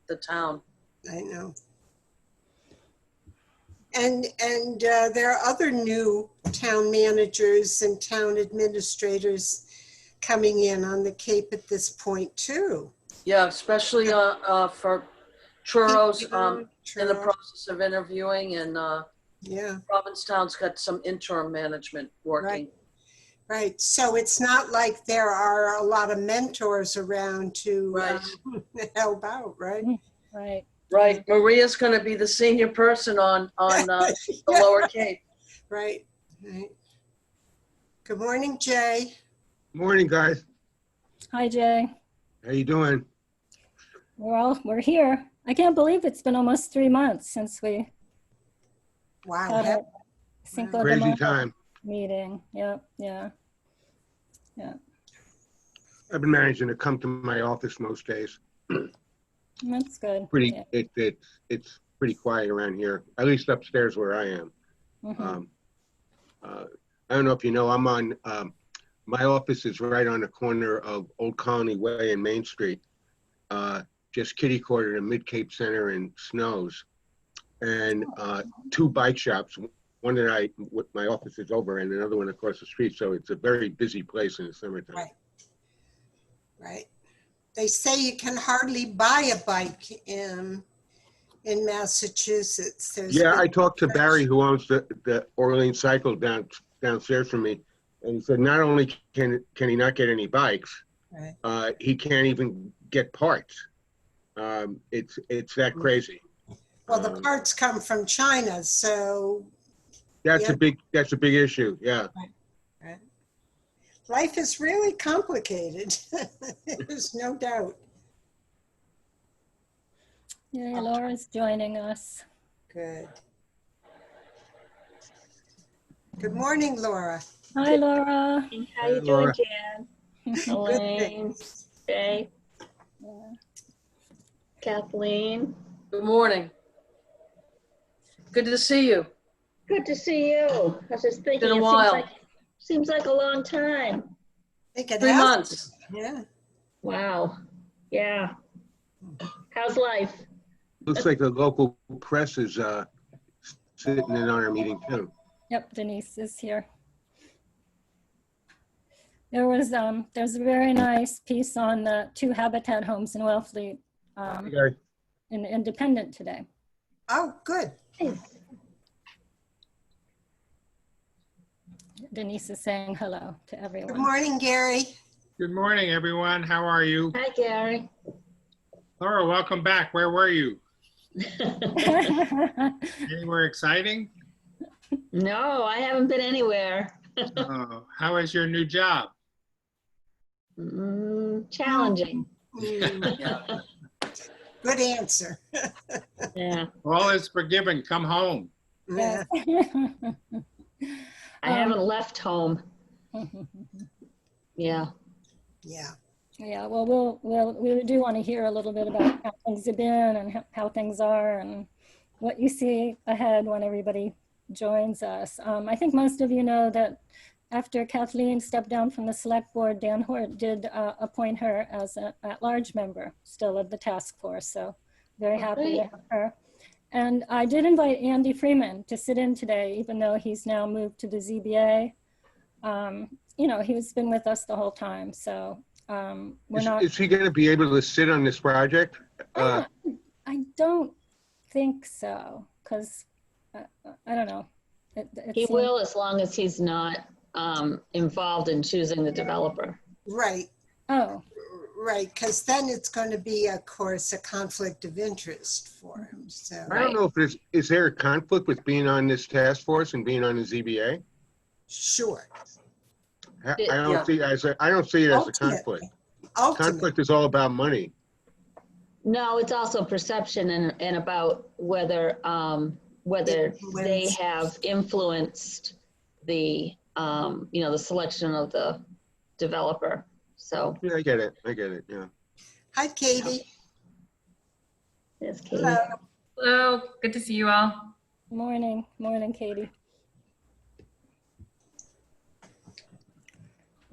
the town. I know. And there are other new town managers and town administrators coming in on the Cape at this point too. Yeah, especially for Churros, in the Churro. process of interviewing, and Yeah, Provincetown's got some interim management working. right. So it's not like there are a lot of mentors around to help out, right? Right. Right. Maria's going to be the senior person on the Yeah. Lower Cape. Right. Good morning, Jay. Morning, guys. Hi, Jay. How you doing? We're here. I can't believe it's been almost 3 months since we Wow. had a Cinco de Crazy Mayo time. meeting. Yeah. I've been managing to come to my office most days. That's good. Pretty, Yeah. it's pretty quiet around here, at least upstairs where I am. Mhm. I don't know if you know, I'm on, my office is right on the corner of Old Colony Way and Main Street, just kitty corner to Mid Cape Center and Snows, and 2 bike shops. One that my office is over, and another one across the street. So it's a very busy place in the summertime. Right. They say you can hardly buy a bike in Massachusetts. Yeah, I talked to Barry, who owns the Orleans Cycle downstairs from me, and he said not only can he not get any bikes, he can't even get parts. It's that crazy. Well, the parts come from China, so that's a big issue. Yeah. Right. Life is really complicated. There's no doubt. Yeah, Laura's joining us. Good. Good morning, Laura. Hi, Laura. How you doing, Laura. Jan? Good, Elaine, thanks. Jay, Yeah. Kathleen. Good morning. Good to see you. Good to see you. I was just thinking, Been a it while. seems like a long time. I think it 3 has- months. Yeah. Wow. Yeah. How's life? Looks like the local press is sitting in on our meeting too. Yep, Denise is here. There's a very nice piece on the 2 habitat homes in Wellfleet Okay. in the Independent today. Oh, good. Denise is saying hello to Good everyone. morning, Gary. Good morning, everyone. How are you? Hi, Gary. Laura, welcome back. Where were you? Anywhere exciting? No, I haven't been anywhere. Oh, how is your new job? Challenging. Good answer. Yeah. All is forgiven. Come home. Yeah. I haven't left home. Yeah. Yeah. Yeah, well, we do want to hear a little bit about how things have been and how things are and what you see ahead when everybody joins us. I think most of you know that after Kathleen stepped down from the select board, Dan Hort did appoint her as an at-large member still of the task force. So very happy to have her. And I did invite Andy Freeman to sit in today, even though he's now moved to the ZBA. You know, he's been with us the whole time. So we're not. Is he going to be able to sit on this project? I don't think so, because I don't know. He will, as long as he's not involved in choosing the developer. Right. Oh, Right. Because then it's going to be, of course, a conflict of interest for him. So, I don't know if is there a conflict with being on this task force and being on the ZBA? sure. I don't see it as a conflict. Ultimately. Conflict is all about money. No, it's also perception and about whether they have influenced the the selection of the developer. So Yeah, I get it. Yeah. Hi, Katie. there's Katie. Hello. Hello, good to see you all. morning, Katie.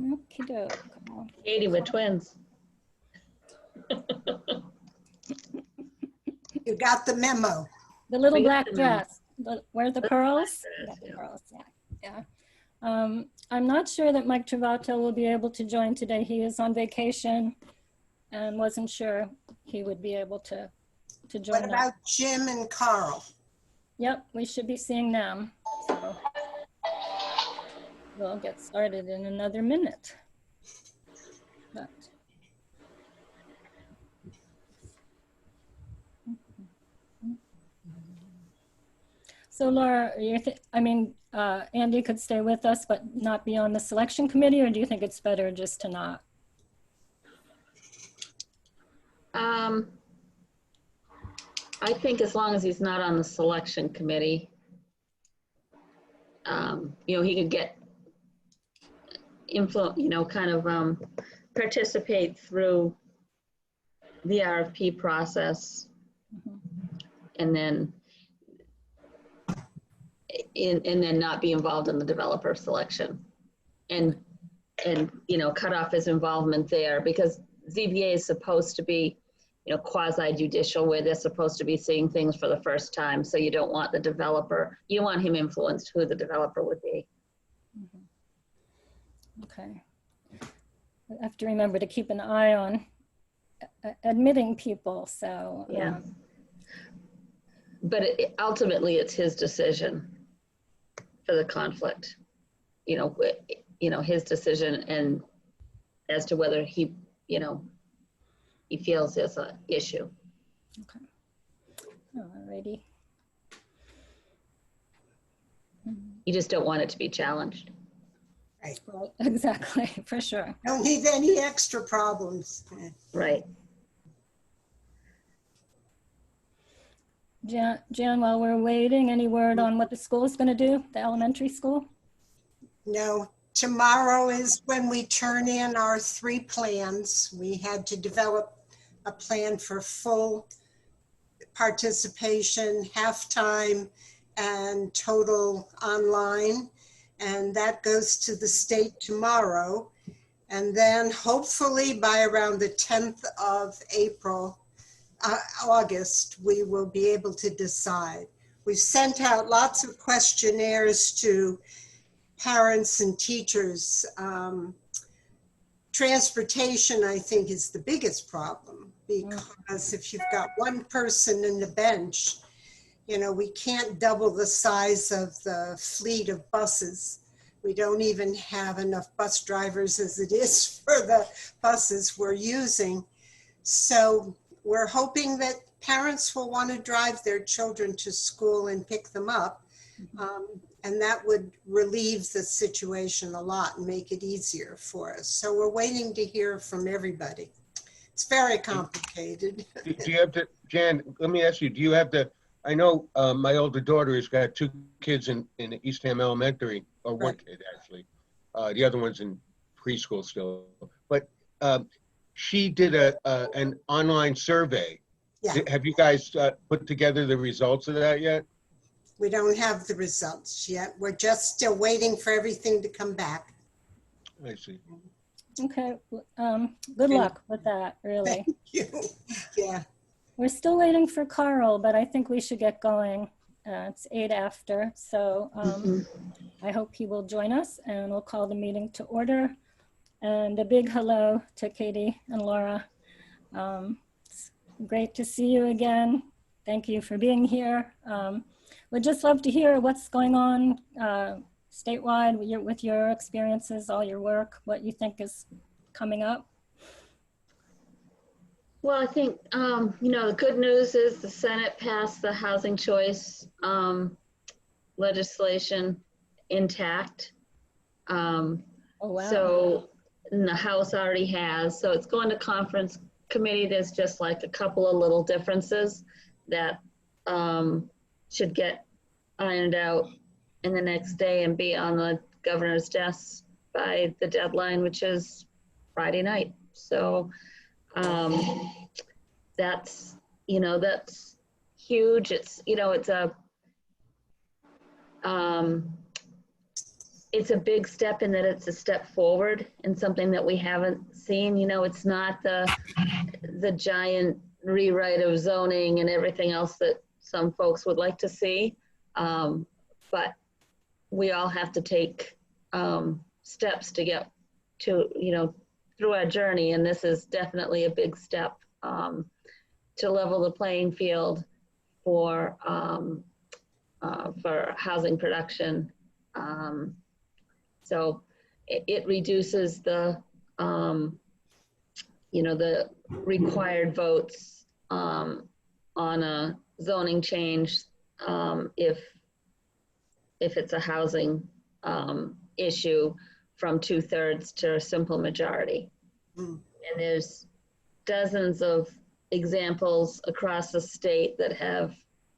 Okie doke. Katie, we're twins. You got the memo. The little We got black the memo. dress. Where are the pearls? dress, Got the yeah. pearls, yeah. I'm not sure that Mike Travato will be able to join today. He is on vacation and wasn't sure he would be able to join What us. about Jim and Carl? Yep, we should be seeing them. So we'll get started in another minute. But so Laura, Andy could stay with us, but not be on the selection committee, or do you think it's better just to not? I think as long as he's not on the selection committee, he could get participate through the RFP process, and then not be involved in the developer selection, and cut off his involvement there, because ZBA is supposed to be quasi judicial, where they're supposed to be seeing things for the first time. So you don't want the developer, you want him influenced who the developer would be. Okay. I have to remember to keep an eye on admitting people, so. Yeah. But ultimately it's his decision for the conflict, his decision, and as to whether he feels there's an issue. Okay. Alrighty. You just don't want it to be challenged. Right, exactly, for sure. Don't need any extra problems. Right. Jan, while we're waiting, any word on what the school is going to do, the elementary school? No, tomorrow is when we turn in our 3 plans. We had to develop a plan for full participation, halftime, and total online. And that goes to the state tomorrow. And then hopefully by around the 10th of August, we will be able to decide. We've sent out lots of questionnaires to parents and teachers. Transportation, I think, is the biggest problem, because if you've got one person in the bench, we can't double the size of the fleet of buses. We don't even have enough bus drivers as it is for the buses we're using. So we're hoping that parents will want to drive their children to school and pick them up. And that would relieve the situation a lot and make it easier for us. So we're waiting to hear from everybody. It's very complicated. Do you have to, Jan, let me ask you, do you have to, I know my older daughter has got 2 kids in Eastham Elementary, or one kid actually. The other one's in preschool still. But she did an online survey. Yeah. Have you guys put together the results of that yet? We don't have the results yet. We're just still waiting for everything to come back. I see. Okay, good luck with that, really. Thank you. Yeah. We're still waiting for Carl, but I think we should get going. It's 8 after, so I hope he will join us, and we'll call the meeting to order. And a big hello to Katie and Laura. It's great to see you again. Thank you for being here. We'd just love to hear what's going on statewide with your experiences, all your work, what you think is coming up. Well, I think, the good news is the Senate passed the housing choice legislation intact. Oh, wow. So and the House already has, so it's going to conference committee. There's just like a couple of little differences that should get ironed out in the next day and be on the governor's desk by the deadline, which is Friday night. So that's huge. It's a big step in that it's a step forward and something that we haven't seen. It's not the giant rewrite of zoning and everything else that some folks would like to see. But we all have to take steps to get to, through our journey. And this is definitely a big step to level the playing field for housing production. So it reduces the, the required votes on a zoning change if it's a housing issue from 2/3 to a simple majority. And there's dozens of examples across the state that have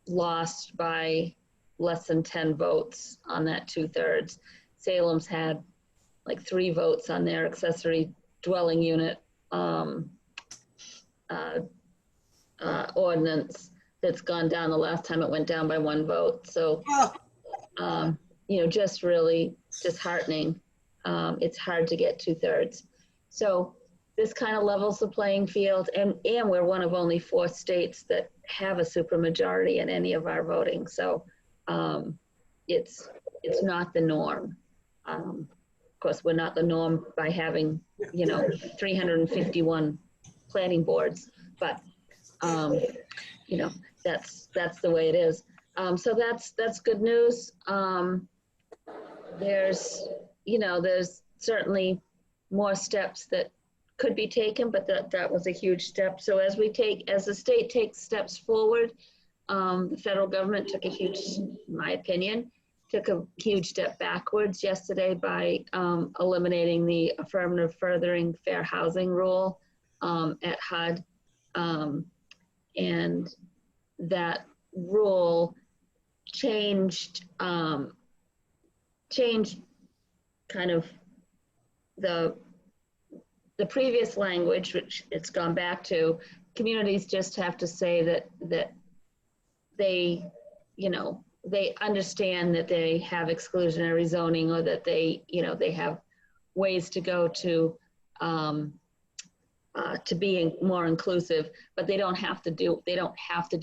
lost by less than 10 votes on that 2/3. Salem's had like 3 votes on their accessory dwelling unit ordinance that's gone down. The last time it went down by 1 vote. So, just really disheartening. It's hard to get 2/3. So this kind of levels the playing field, and we're one of only 4 states that have a supermajority in any of our voting. So it's not the norm. Of course, we're not the norm by having 351 planning boards, but that's the way it is. So that's good news. There's certainly more steps that could be taken, but that was a huge step. So as the state takes steps forward, the federal government took in my opinion, took a huge step backwards yesterday by eliminating the affirmative furthering fair housing rule at HUD. And that rule changed kind of the previous language, which it's gone back to. Communities just have to say that they, they understand that they have exclusionary zoning, or that they have ways to go to being more inclusive, but they don't have to do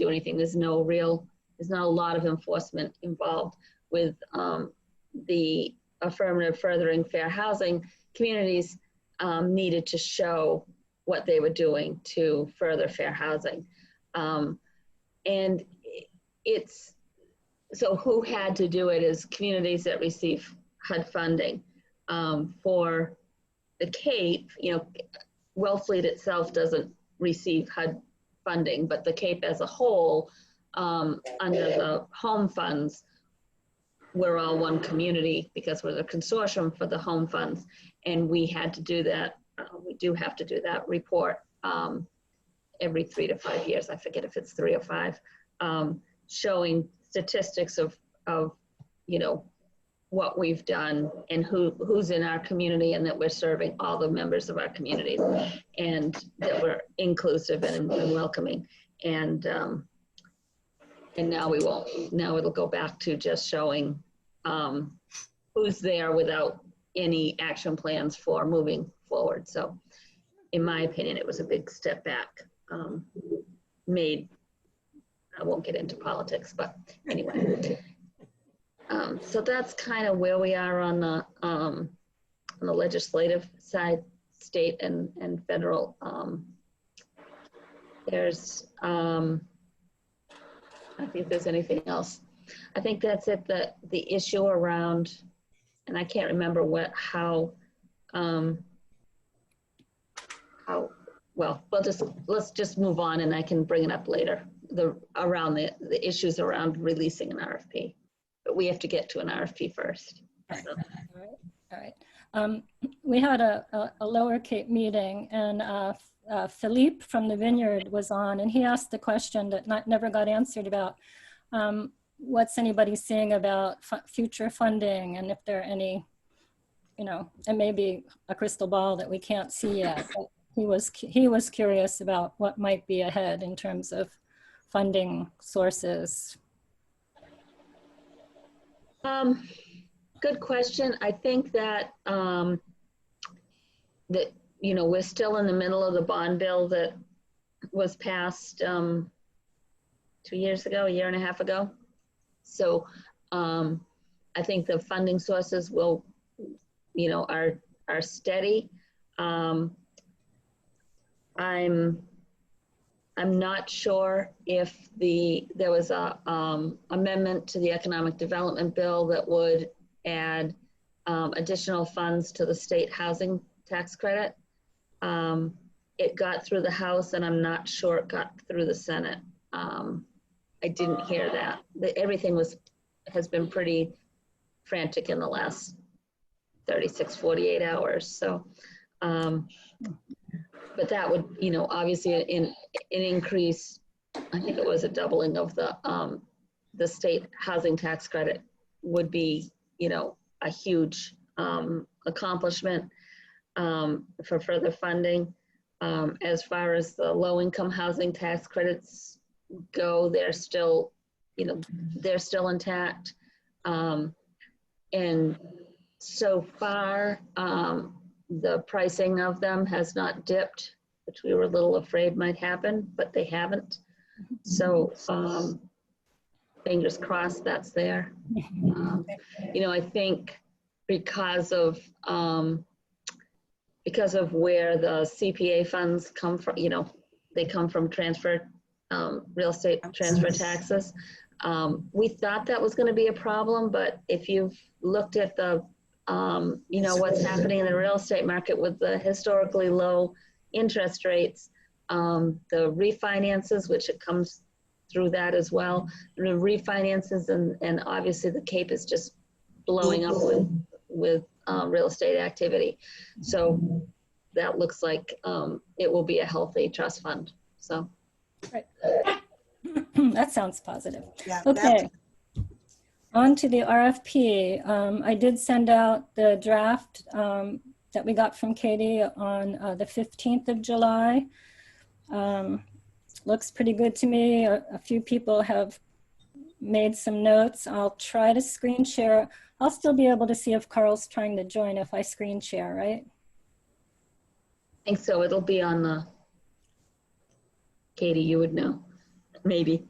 anything. There's not a lot of enforcement involved with the affirmative furthering fair housing. Communities needed to show what they were doing to further fair housing. And so who had to do it is communities that receive HUD funding. For the Cape, Wellfleet itself doesn't receive HUD funding, but the Cape as a whole, under the home funds, we're all one community because we're the consortium for the home funds. And we had to do that, we do have to do that report every 3 to 5 years. I forget if it's 3 or 5, showing statistics of what we've done and who's in our community, and that we're serving all the members of our communities, and that we're inclusive and welcoming. And now we won't. Now it'll go back to just showing who's there without any action plans for moving forward. So in my opinion, it was a big step back made. I won't get into politics, but anyway. So that's kind of where we are on the legislative side, state and federal. There's, I think there's anything else. I think that's it. The issue around, and I can't remember how well, let's just move on, and I can bring it up later. Around the issues around releasing an RFP. But we have to get to an RFP first. So. All right. We had a Lower Cape meeting, and Philippe from the Vineyard was on, and he asked the question that never got answered about what's anybody seeing about future funding, and if there are any, it may be a crystal ball that we can't see yet, but he was curious about what might be ahead in terms of funding sources. Good question. I think that we're still in the middle of the bond bill that was passed 2 years ago, a year and a half ago. So I think the funding sources will, are steady. I'm not sure if there was a amendment to the economic development bill that would add additional funds to the state housing tax credit. It got through the House, and I'm not sure it got through the Senate. I didn't hear that. Everything has been pretty frantic in the last 36, 48 hours. So, but that would, obviously an increase. I think it was a doubling of the state housing tax credit would be, a huge accomplishment for further funding. As far as the low-income housing tax credits go, they're still, they're still intact. And so far, the pricing of them has not dipped, which we were a little afraid might happen, but they haven't. So fingers crossed that's there. I think because of where the CPA funds come from, they come from real estate transfer taxes. We thought that was going to be a problem, but if you've looked at the, what's happening in the real estate market with the historically low interest rates, the refinances, which it comes through that as well, the refinances, and obviously the Cape is just blowing up with real estate activity. So that looks like it will be a healthy trust fund. So. Right. That sounds positive. Yeah, Okay. On to the RFP. I did send out the draft that we got from Katie on the 15th of July. Looks pretty good to me. A few people have made some notes. I'll try to screen share. I'll still be able to see if Carl's trying to join if I screen share, right? I think so. It'll be on the, Katie, you would know, maybe.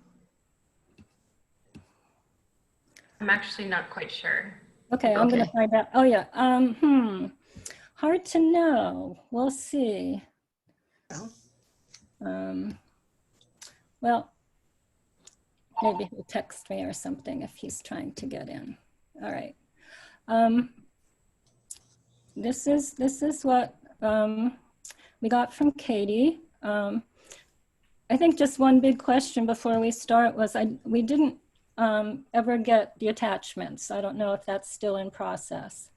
I'm actually not quite sure. Okay, I'm going to find out. Oh yeah. Hard to know. We'll see. Well, maybe he'll text me or something if he's trying to get in. All right. This is what we got from Katie. I think just one big question before we start was we didn't ever get the attachments. I don't know if that's still in process.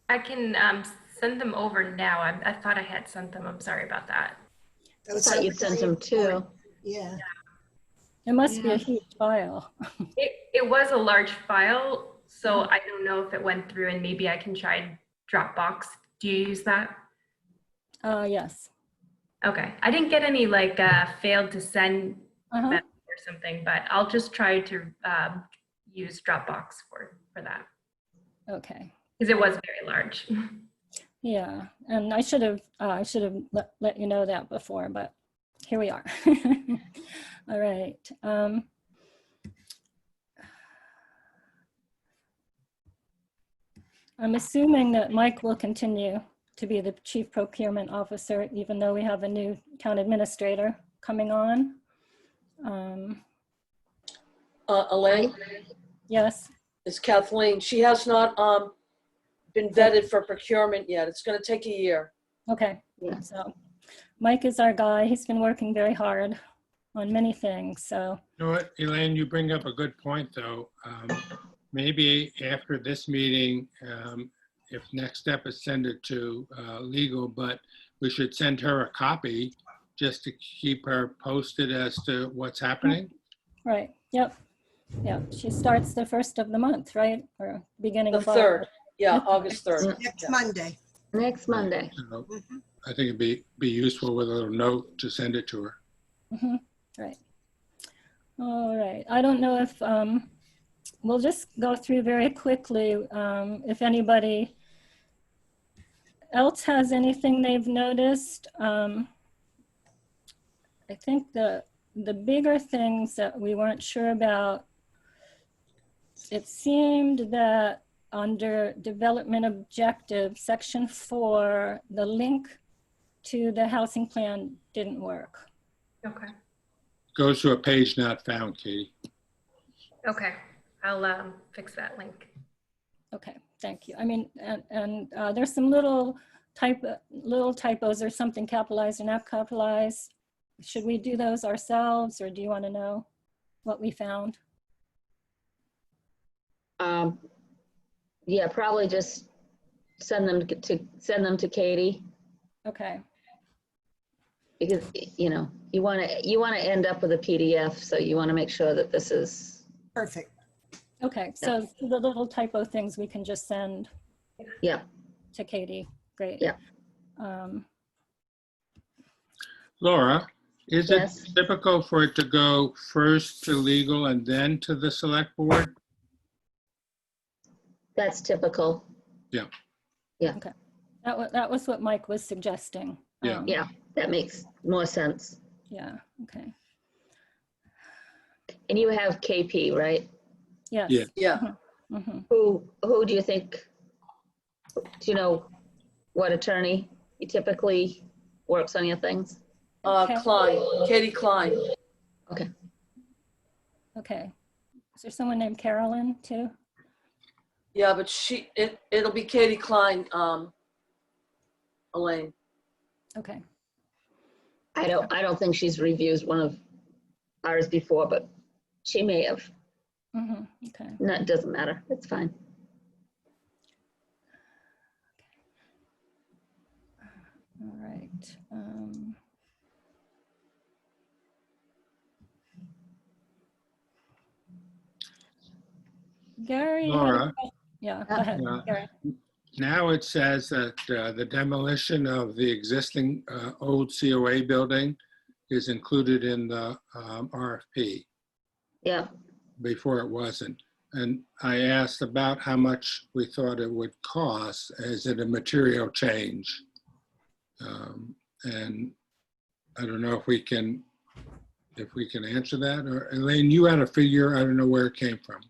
I can send them over now. I thought I had sent them. I'm sorry about that. I thought you sent them too. Yeah. It must be a huge file. It was a large file, so I don't know if it went through, and maybe I can try Dropbox. Do you use that? Yes. Okay. I didn't get any failed to send message or something, but I'll just try to use Dropbox for that. Okay. Because it was very large. Yeah, and I should have let you know that before, but here we are. All right. I'm assuming that Mike will continue to be the Chief Procurement Officer, even though we have a new town administrator coming on. Elaine, Yes. it's Kathleen. She has not been vetted for procurement yet. It's going to take a year. Okay. Yeah. So Mike is our guy. He's been working very hard on many things. So. You know what, Elaine, you bring up a good point, though. Maybe after this meeting, if next step is send it to legal, but we should send her a copy just to keep her posted as to what's happening. Right. Yep. Yeah. She starts the 1st of the month, right? Or beginning The of 3rd. Yeah, August 3rd. Next Yeah. Monday. Next Monday. So I think it'd be useful with a little note to send it to her. Right. All right. I don't know if we'll just go through very quickly if anybody else has anything they've noticed. I think the bigger things that we weren't sure about, it seemed that under development objective, section 4, the link to the housing plan didn't work. Okay. Goes to a page not found, Katie. Okay. I'll fix that link. Okay, thank you. I mean, and there's some little typos or something capitalized or not capitalized. Should we do those ourselves, or do you want to know what we found? Yeah, probably just send them to Katie, Okay, because you know you want to end up with a PDF, so you want to make sure that this is Perfect. okay. So the little typo things we can just send yeah. to Katie. Great. Yeah. Laura, is Yes. it typical for it to go first to legal and then to the select board? That's typical. That was what Mike was suggesting. Yeah. Yeah, that makes more sense. Yeah. Okay. And you have KP, right? Yes. Yeah. Yeah. Mm-hmm. Who do you think? Do you know what attorney typically works on your things? Klein, Katie Klein. Okay. Okay. Is there someone named Carolyn too? Yeah, but it'll be Katie Klein, Elaine. Okay. I don't think she's reviewed one of ours before, but she may have. Mm-hmm. Okay. No, it doesn't matter. It's fine. All right. Gary. Laura? Yeah, go ahead, Yeah. Gary. Now it says that the demolition of the existing old COA building is included in the RFP. Yeah. Before it wasn't. And I asked about how much we thought it would cost. Is it a material change? And I don't know if we can answer that, or Elaine, you had a figure, I don't know where it came from.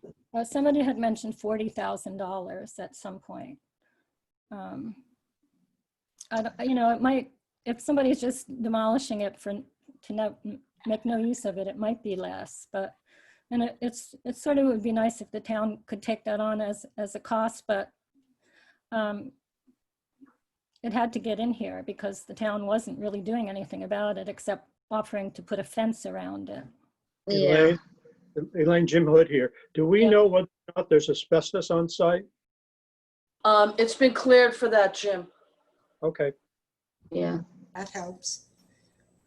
Somebody had mentioned $40,000 at some point. It might, if somebody's just demolishing it to make no use of it, it might be less, but, and it sort of would be nice if the town could take that on as a cost, but it had to get in here because the town wasn't really doing anything about it except offering to put a fence around it. Yeah. Elaine, Jim Hood here. Do we know whether or not there's asbestos on site? It's been cleared for that, Jim. Okay. Yeah. That helps.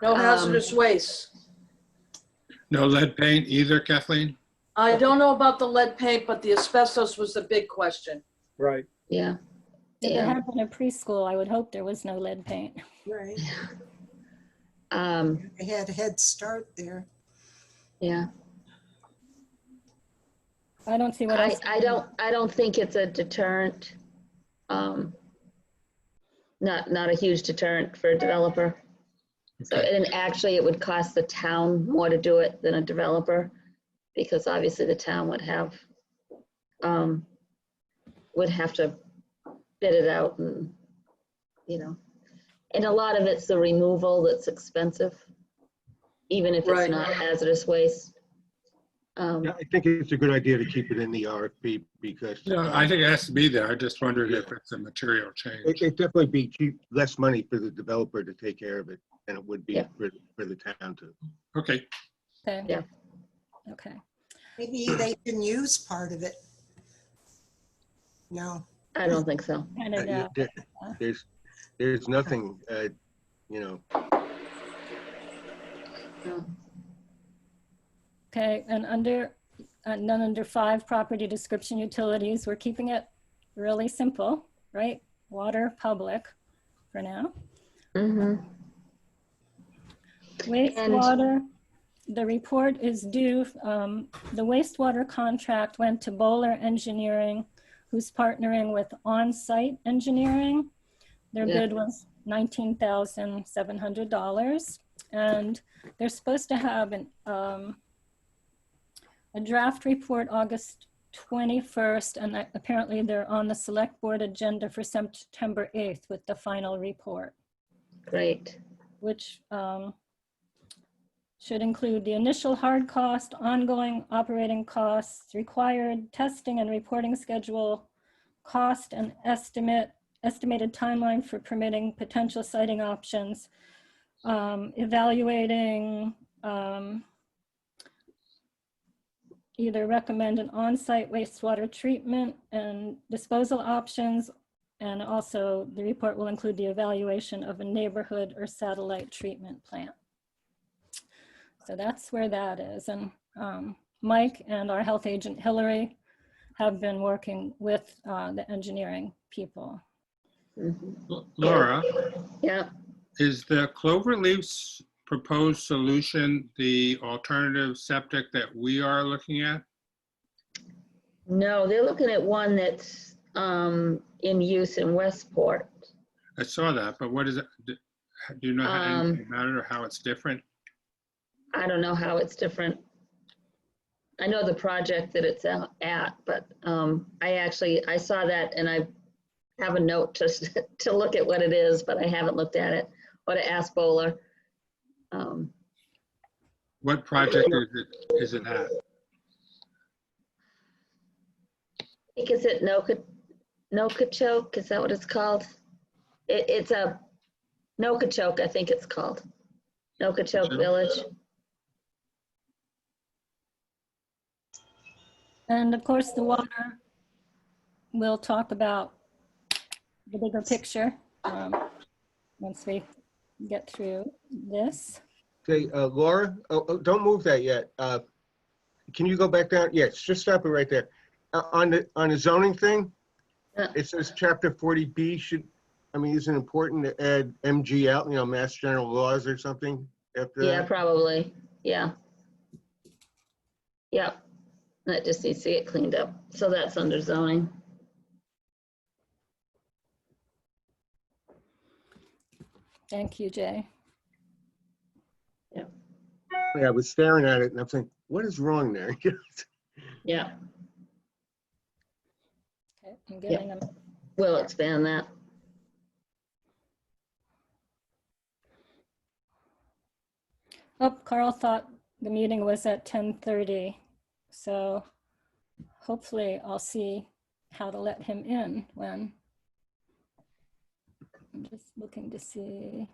No hazardous waste. No lead paint either, Kathleen? I don't know about the lead paint, but the asbestos was the big question. Right. Yeah. If it Yeah. had been a preschool, I would hope there was no lead paint. Right. Um, They had a head start there. yeah. I don't see what else. I don't think it's a deterrent. Not a huge deterrent for a developer. So, and actually it would cost the town more to do it than a developer, because obviously the town would have to bid it out, and, and a lot of it's the removal that's expensive, even if it's Right. not hazardous waste. Yeah, I think it's a good idea to keep it in the RFP because No, I think it has to be there. I just wondered if it's a material change. it definitely be cheap, less money for the developer to take care of it than it would be Yeah. for the town to. Okay, Okay. Yeah. Okay. Maybe they can use part of it. No. I don't think so. Kind of, There's nothing, No. okay, and under 5 property description utilities, we're keeping it really simple, right? Water, public, for now. Mm-hmm. Wastewater, the report is due. The wastewater contract went to Bowler Engineering, who's partnering with On-Site Engineering. Their Yeah. bid was $19,700, and they're supposed to have a draft report August 21st, and that apparently they're on the select board agenda for September 8th with the final report, Great. which should include the initial hard cost, ongoing operating costs, required testing and reporting schedule, cost and estimated timeline for permitting potential siting options, evaluating either recommend an on-site wastewater treatment and disposal options, and also the report will include the evaluation of a neighborhood or satellite treatment plant. So that's where that is. And Mike and our health agent Hillary have been working with the engineering people. Laura, Yeah. is the Cloverleaf's proposed solution the alternative septic that we are looking at? No, they're looking at one that's in use in Westport. I saw that, but what is it? Do you know anything about it or how it's different? I don't know how it's different. I know the project that it's at, but I saw that and I have a note to look at what it is, but I haven't looked at it, or to ask Bowler. What project is it at? I think it's at Nokachoke, is that what it's called? It's a Nokachoke, I think it's called. Nokachoke Village. And of course, the water, we'll talk about the bigger picture once we get through this. Okay, Laura, don't move that yet. Can you go back down? Yes, just stop it right there. On the zoning thing, it says chapter 40B isn't it important to add MGL, Mass General Laws or something after that? Yeah, probably, yeah. Yep, that just needs to get cleaned up. So that's under zoning. Thank you, Jay. Yeah. Yeah, I was staring at it and I'm thinking, what is wrong there? Yeah, Okay, I'm getting them. we'll expand that. Oh, Carl thought the meeting was at 10:30, so hopefully I'll see how to let him in when. I'm just looking to see.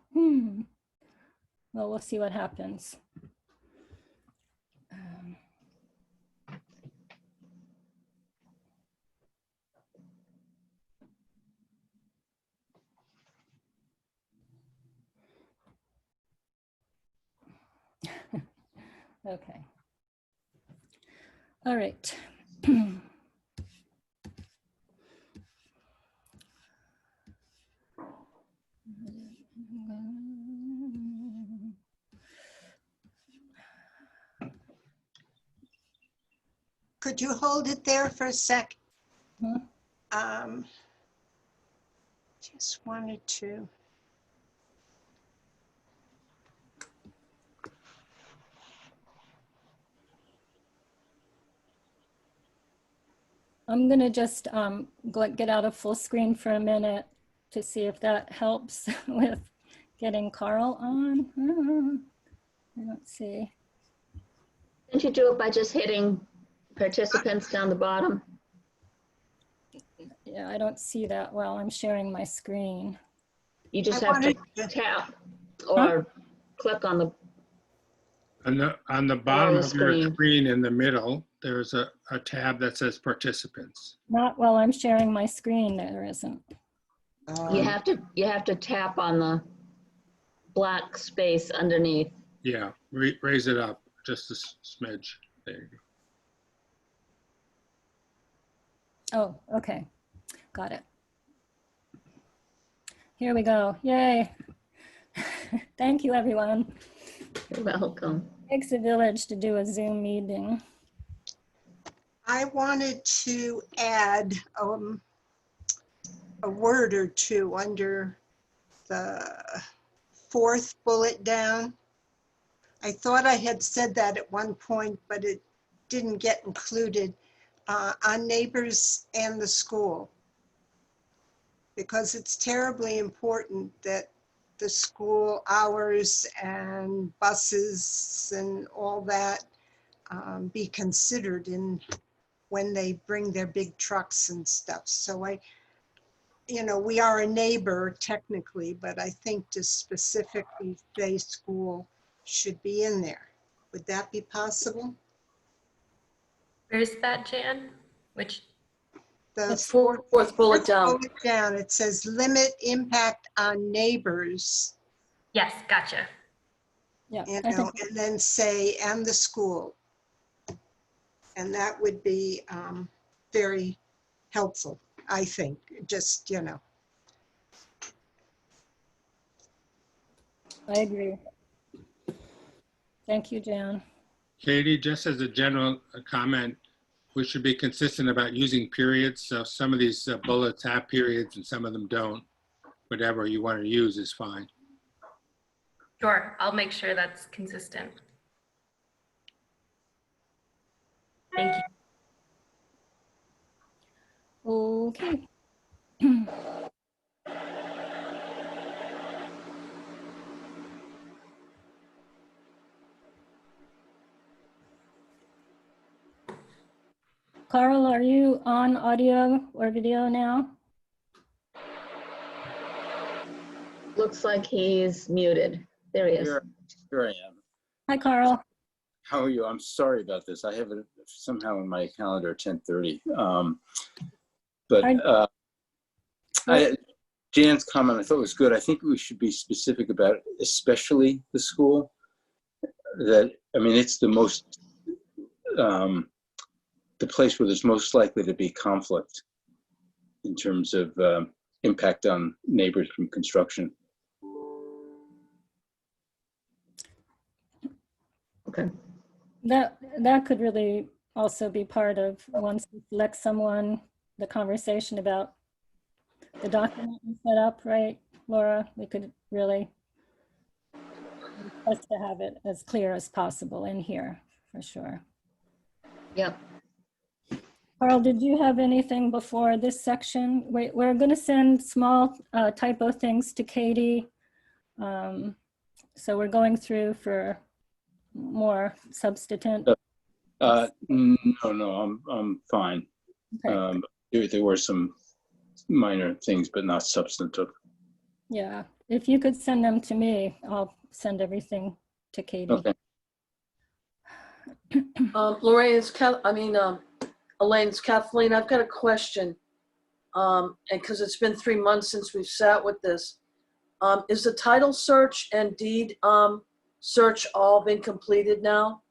Well, we'll see what happens. Okay. All right. Could you hold it there for a sec? Mhm. Just wanted to. I'm gonna just get out of full screen for a minute to see if that helps with getting Carl on. I don't see. Didn't you do it by just hitting participants down the bottom? Yeah, I don't see that well. I'm sharing my screen. You just I have to wanted tap or click on the, On the bottom the of your screen. screen in the middle, there's a tab that says participants. Not while I'm sharing my screen, there isn't. you have to tap on the black space underneath. Yeah, raise it up just a smidge. There you go. Oh, okay. Got it. Here we go. Yay. Thank you, everyone. You're welcome. Takes a village to do a Zoom meeting. I wanted to add a word or two under the fourth bullet down. I thought I had said that at one point, but it didn't get included, on neighbors and the school. Because it's terribly important that the school hours and buses and all that be considered in when they bring their big trucks and stuff. So we are a neighbor technically, but I think to specifically say school should be in there. Would that be possible? Where's that, Jan? Which, The Fourth bullet down. bullet down, it says limit impact on neighbors, yes, gotcha. Yeah, you I know, think, and then say, and the school. And that would be very helpful, I think, just, I agree. Thank you, Jan. Katie, just as a general comment, we should be consistent about using periods. So some of these bullets have periods and some of them don't. Whatever you want to use is fine. Sure, I'll make sure that's consistent. Thank you. Okay. Carl, are you on audio or video now? Looks like he's muted. There he is. Here I am. Hi, Carl. How are you? I'm sorry about this. I have it somehow in my calendar 10:30. Jan's comment I thought was good. I think we should be specific about it, especially the school. It's the most, the place where there's most likely to be conflict in terms of impact on neighbors from construction. Okay. That could really also be part of, once we select someone, the conversation about the document we set up, right, Laura? We could really request to have it as clear as possible in here, for sure. Yep. Carl, did you have anything before this section? We're going to send small typo things to Katie. So we're going through for more substantive. No, I'm fine. Okay. There were some minor things, but not substantive. Yeah, if you could send them to me, I'll send everything to Katie. Okay. Elaine's Kathleen, I've got a question. And because it's been 3 months since we've sat with this. Is the title search and deed search all been completed now?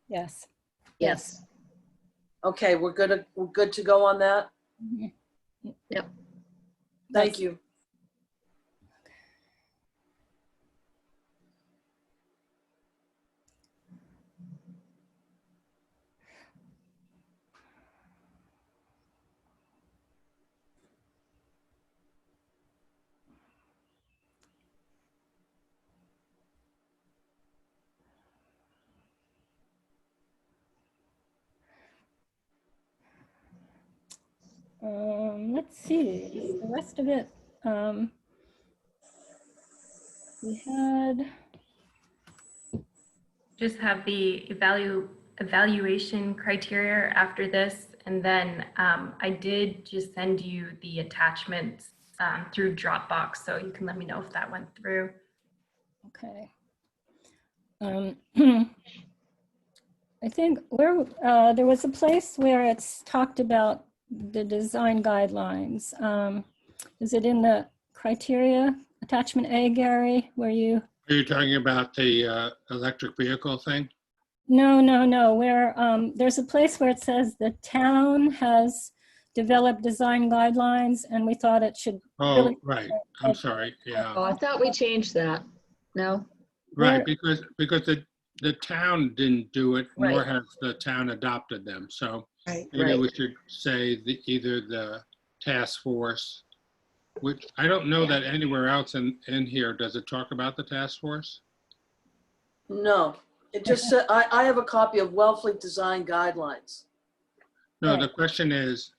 Yes. Yes. Okay, we're good to go on that? Mhm. Yep. Thank you. Let's see, the rest of it, we had, Just have the evaluation criteria after this. And then I did just send you the attachments through Dropbox. So you can let me know if that went through. okay. I think where there was a place where it's talked about the design guidelines. Is it in the criteria, attachment A, Gary, where you? Are you talking about the electric vehicle thing? No, where there's a place where it says the town has developed design guidelines and we thought it should. Oh, really, right. I'm sorry. Yeah. Oh, I thought we changed that. No? Right, Where- because the town didn't do it, nor Right. has the town adopted them. So right. maybe Right. we should say either the task force which I don't know that anywhere else in here, does it talk about the task force? No, it just said, I have a copy of Wellfleet Design Guidelines. No, the Right. question is,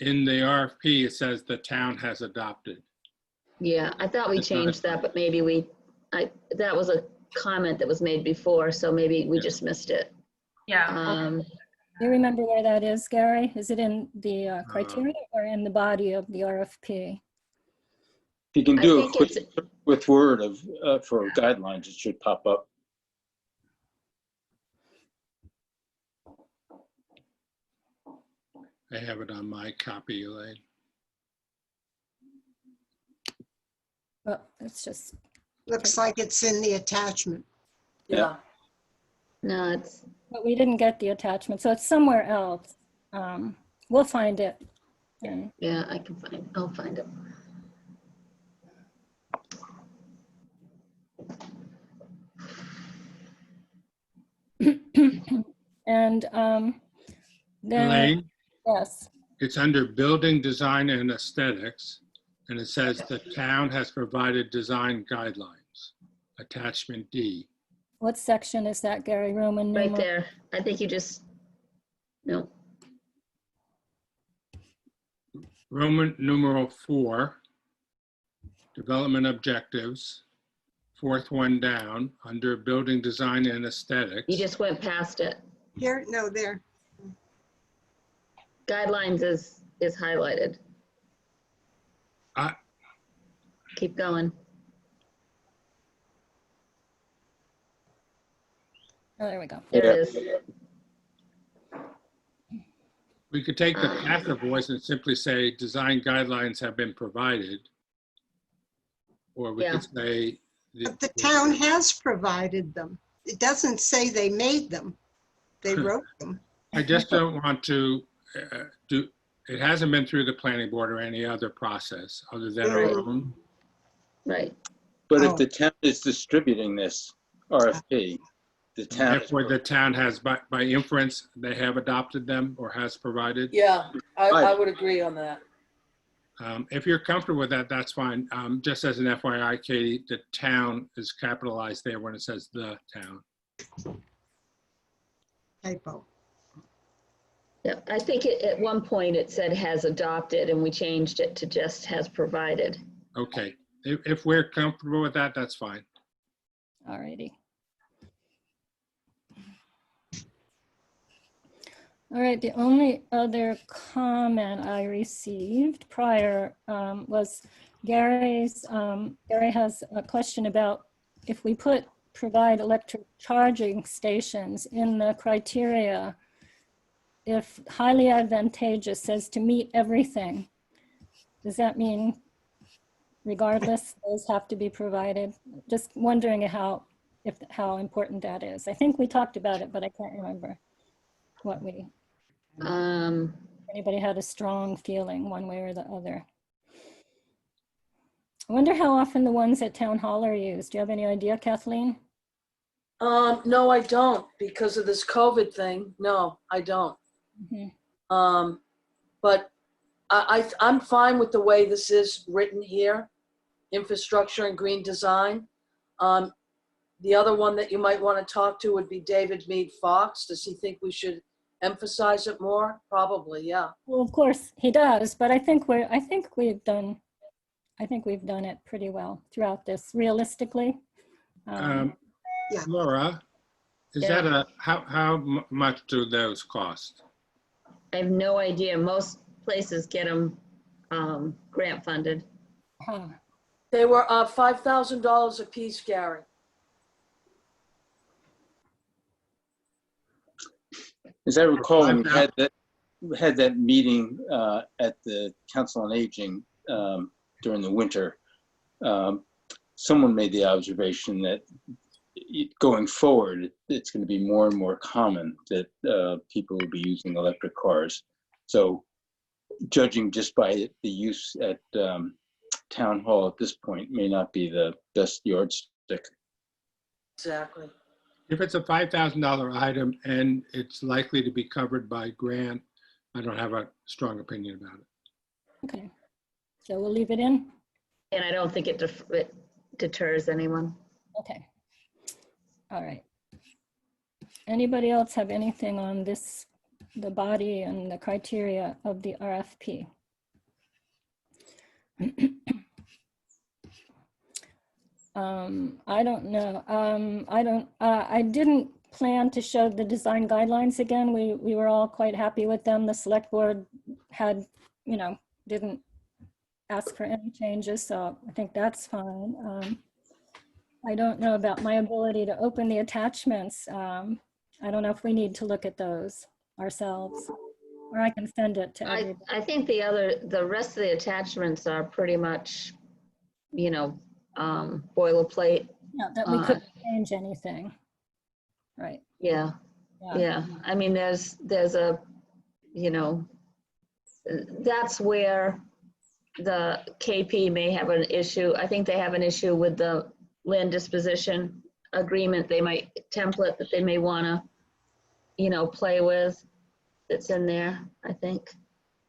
in the RFP, it says the town has adopted. Yeah, I thought we That's not changed it. that, but maybe that was a comment that was made before, so maybe we just missed it. Yeah. Do you remember where that is, Gary? Is it in the criteria or in the body of the RFP? If you can I do a think quick it's, with Word for guidelines, it should pop up. I have it on my copy, Elaine. Well, it's just, Looks like it's in the attachment. Yeah. no, it's, but we didn't get the attachment, so it's somewhere else. We'll find it. And yeah, I'll find it. and then, Elaine, yes, it's under building design and aesthetics, and it says the town has provided design guidelines, attachment D. what section is that, Gary? Roman Right numeral? there. I think you just, no, Roman numeral 4, development objectives, fourth one down, under building design and aesthetics. you just went past it. Here, no, there. Guidelines is highlighted. I- Keep going. Oh, there we go. There Yeah. it is. We could take the passive voice and simply say design guidelines have been provided. Or we could say. But the town has provided them. It doesn't say they made them. They wrote them. I just don't want to it hasn't been through the planning board or any other process other than our Right. own. Right. But Oh. if the town is distributing this RFP, the town, Therefore, the town has, by inference, they have adopted them or has provided. Yeah, I would agree on that. If you're comfortable with that, that's fine. Just as an FYI, Katie, the town is capitalized there when it says the town. Typo. Yeah, I think at one point it said has adopted and we changed it to just has provided. Okay, if we're comfortable with that, that's fine. All righty. All right, the only other comment I received prior was Gary has a question about if we provide electric charging stations in the criteria, if highly advantageous says to meet everything, does that mean regardless, those have to be provided? Just wondering how important that is. I think we talked about it, but I can't remember what anybody had a strong feeling one way or the other. I wonder how often the ones at Town Hall are used. Do you have any idea, Kathleen? No, I don't, because of this COVID thing. No, I don't. Mm-hmm. But I'm fine with the way this is written here, infrastructure and green design. The other one that you might want to talk to would be David Mead Fox. Does he think we should emphasize it more? Probably, yeah. Well, of course he does, but I think we've done it pretty well throughout this, realistically. Yeah. Laura, is Yeah. that how much do those cost? I have no idea. Most places get them grant funded. Huh. They were $5,000 a piece, Gary. as I recall, when we had that meeting at the Council on Aging during the winter, someone made the observation that going forward, it's going to be more and more common that people will be using electric cars. So judging just by the use at Town Hall at this point may not be the best yardstick. Exactly. If it's a $5,000 item and it's likely to be covered by grant, I don't have a strong opinion about it. Okay. So we'll leave it in? And I don't think it deters anyone. Okay. All right. Anybody else have anything on this, the body and the criteria of the RFP? I don't know. I didn't plan to show the design guidelines again. We were all quite happy with them. The select board had, didn't ask for any changes, so I think that's fine. I don't know about my ability to open the attachments. I don't know if we need to look at those ourselves, or I can send it to everybody. I think the rest of the attachments are pretty much, boilerplate. Yeah, that we couldn't change anything. Right. Yeah. Yeah. I mean, there's a, that's where the KP may have an issue. I think they have an issue with the land disposition agreement. They might template that they may want to, play with. That's in there, I think.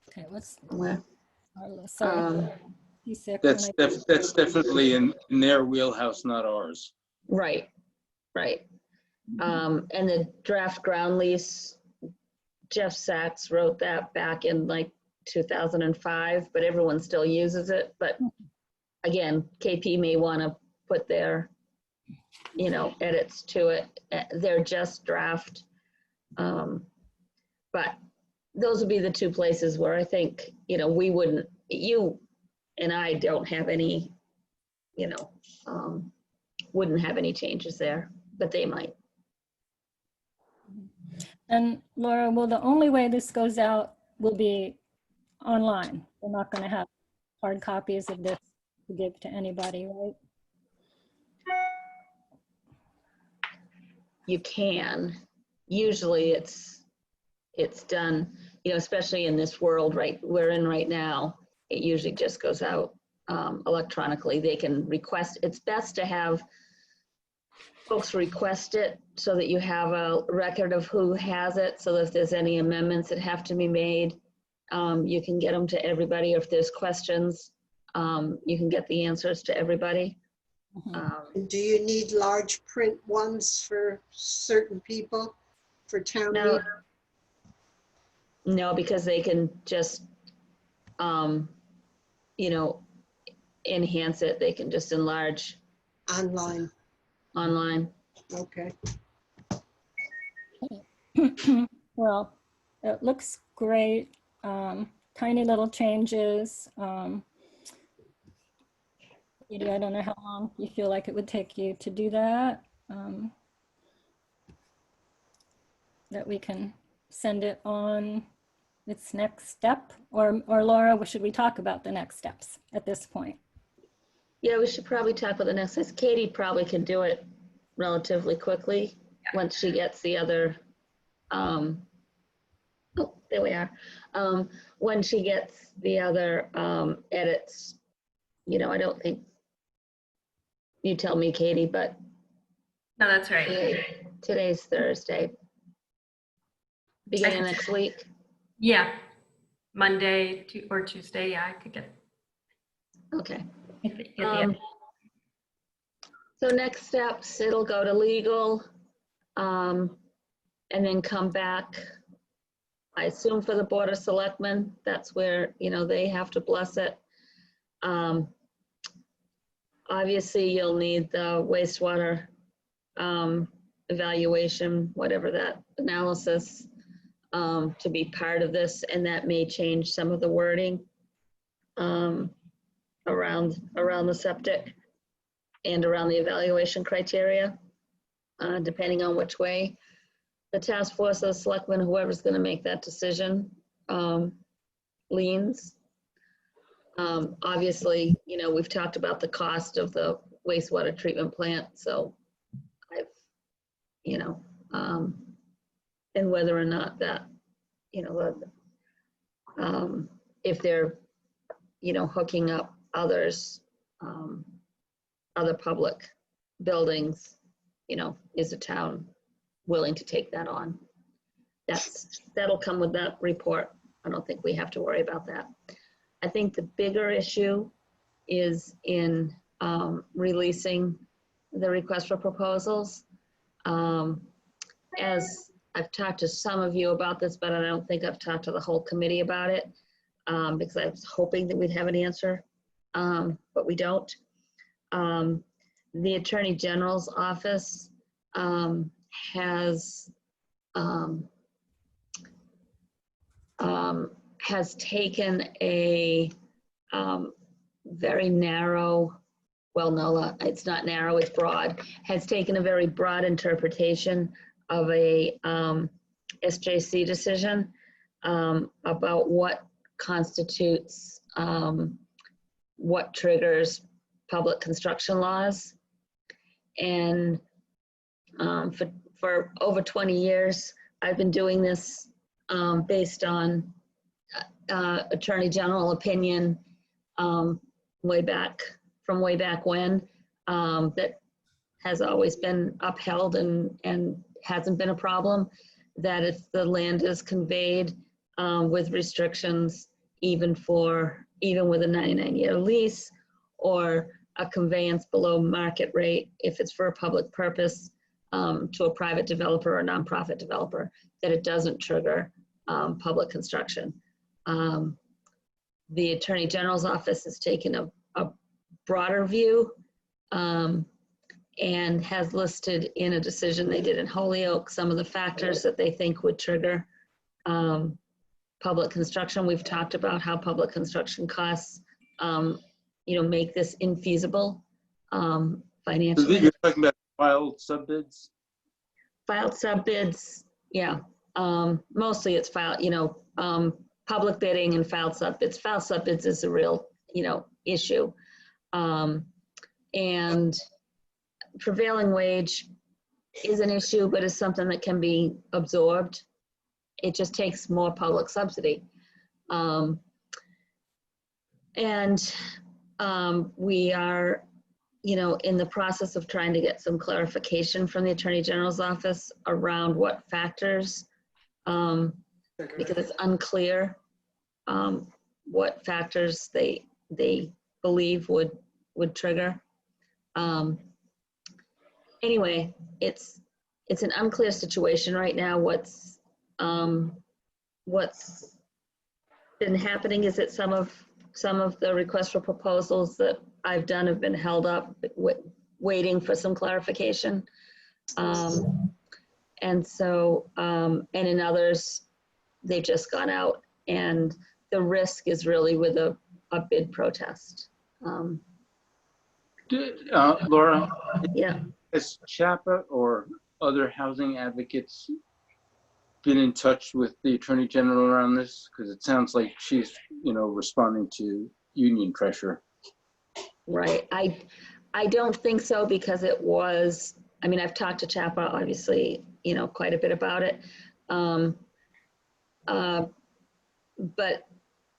Okay, let's. Where? Sorry. That's definitely in their wheelhouse, not ours. Right. And the draft ground lease, Jeff Sachs wrote that back in like 2005, but everyone still uses it. But again, KP may want to put their, edits to it. They're just draft. But those would be the two places where I think, we wouldn't, you and I don't have any, wouldn't have any changes there, but they might. And Laura, well, the only way this goes out will be online. We're not going to have hard copies of this to give to anybody, right? You can. Usually it's done, especially in this world we're in right now, it usually just goes out electronically. They can request, it's best to have folks request it so that you have a record of who has it, so that if there's any amendments that have to be made, you can get them to everybody. If there's questions, you can get the answers to everybody. Do you need large print ones for certain people for town meeting? No, because they can just, enhance it. They can just enlarge Online, online. okay. Well, it looks great. Tiny little changes. Edie, I don't know how long you feel like it would take you to do that. That we can send it on its next step, or Laura, should we talk about the next steps at this point? Yeah, we should probably talk about the next steps. Katie probably can do it relatively quickly once she gets the other, oh, there we are. When she gets the other edits, I don't think, you tell me, Katie, but. No, that's right. Today's Thursday. Beginning of next week. Yeah, Monday or Tuesday. Yeah, I could get. Okay. Get the edit. So next steps, it'll go to legal, and then come back, I assume, for the Board of Selectmen. That's where, they have to bless it. Obviously, you'll need the wastewater evaluation, whatever that analysis, to be part of this, and that may change some of the wording around the septic and around the evaluation criteria, depending on which way the task force, the selectmen, whoever's going to make that decision, leans. Obviously, we've talked about the cost of the wastewater treatment plant, so I've, and whether or not that, if they're, hooking up others, other public buildings, is the town willing to take that on? That'll come with that report. I don't think we have to worry about that. I think the bigger issue is in releasing the request for proposals. As I've talked to some of you about this, but I don't think I've talked to the whole committee about it, because I was hoping that we'd have an answer, but we don't. The Attorney General's office has taken a very narrow, well, no, it's not narrow, it's broad, has taken a very broad interpretation of a SJC decision about what constitutes, what triggers public construction laws. And for over 20 years, I've been doing this based on Attorney General opinion way back when, that has always been upheld and hasn't been a problem, that if the land is conveyed with restrictions, even with a 99-year lease, or a conveyance below market rate, if it's for a public purpose, to a private developer or nonprofit developer, that it doesn't trigger public construction. The Attorney General's office has taken a broader view and has listed in a decision they did in Holyoke some of the factors that they think would trigger public construction. We've talked about how public construction costs make this infeasible financially. So you're talking about filed subbids? Filed subbids, yeah. Mostly it's filed, public bidding and filed subbids. Filed subbids is a real, issue. And prevailing wage is an issue, but is something that can be absorbed. It just takes more public subsidy. We are, in the process of trying to get some clarification from the Attorney General's office around what factors, because it's unclear what factors they believe would trigger. Anyway, it's an unclear situation right now. What's been happening is that some of the requests for proposals that I've done have been held up waiting for some clarification. And in others, they've just gone out, and the risk is really with a bid protest. Laura, Yeah. has CHAPA or other housing advocates been in touch with the Attorney General around this? Because it sounds like she's, responding to union pressure. Right. I don't think so, because it was, I've talked to CHAPA, obviously, quite a bit about it. But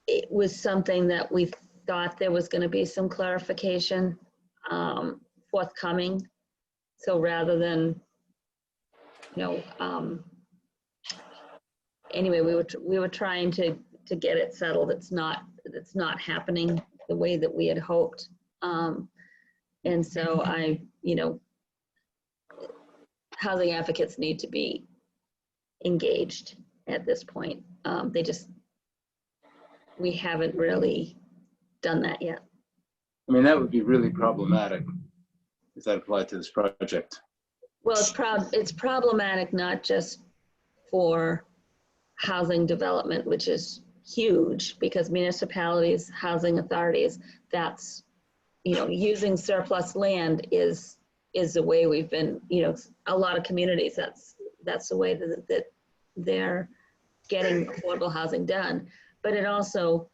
it was something that we thought there was going to be some clarification forthcoming. So rather than, anyway, we were trying to get it settled. It's not happening the way that we had hoped. And so housing advocates need to be engaged at this point. We haven't really done that yet. That would be really problematic if that applied to this project. Well, it's problematic not just for housing development, which is huge, because municipalities, housing authorities, that's, using surplus land is the way we've been, a lot of communities, that's the way that they're getting affordable housing done. But it also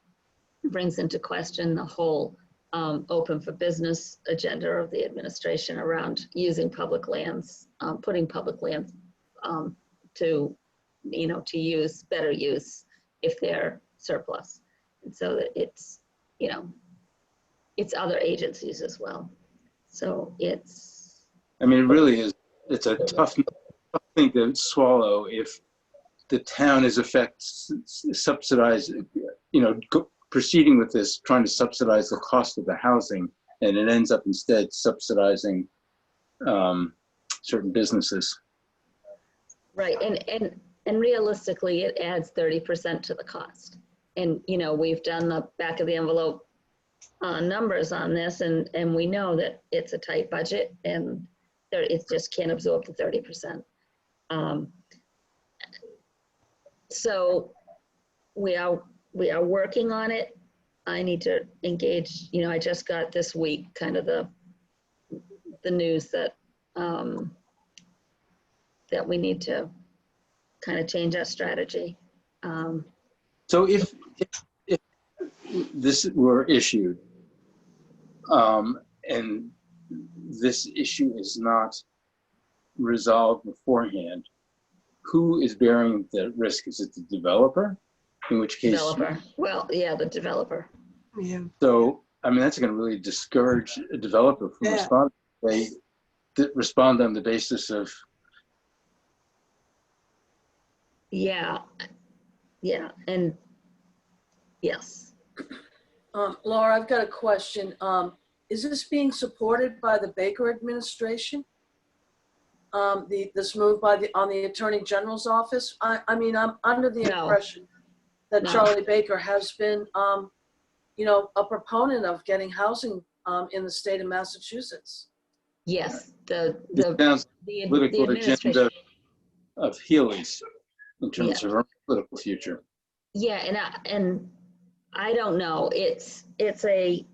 brings into question the whole open for business agenda of the administration around using public lands, putting public lands to use, better use if they're surplus. And so that it's other agencies as well. So it's. It really is, it's a tough thing to swallow if the town is subsidized, proceeding with this, trying to subsidize the cost of the housing, and it ends up instead subsidizing certain businesses. Right, and realistically, it adds 30% to the cost. And, you know, we've done the back of the envelope numbers on this, and we know that it's a tight budget, and it just can't absorb the 30%. So we are working on it. I need to engage, you know, I just got this week kind of the news that that we need to kind of change our strategy. So if this were issued, and this issue is not resolved beforehand, who is bearing the risk? Is it the developer? In which case, Developer. Well, yeah, the developer. Yeah. so I mean that's going to really discourage a developer from Yeah. responding. They respond on the basis of Yeah, and yes. Laura, I've got a question. Is this being supported by the Baker administration? This move on the Attorney General's office? I mean, I'm under the No. impression that No. Charlie Baker has been, you know, a proponent of getting housing in the state of Massachusetts. Yes, it sounds the political administration. agenda of Healy's in terms Yeah. of our political future. Yeah, and I don't know. It's a,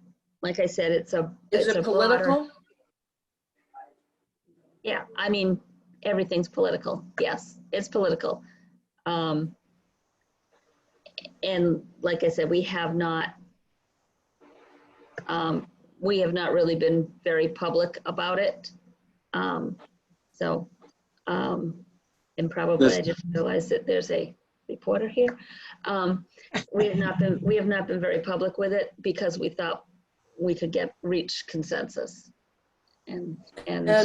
like I said, it's a. Is it's it a broader- political? Yeah, I mean, everything's political. Yes, it's political. And like I said, we have not really been very public about it. And probably I just realized that there's a reporter here. We have not been very public with it because we thought we could reach consensus. And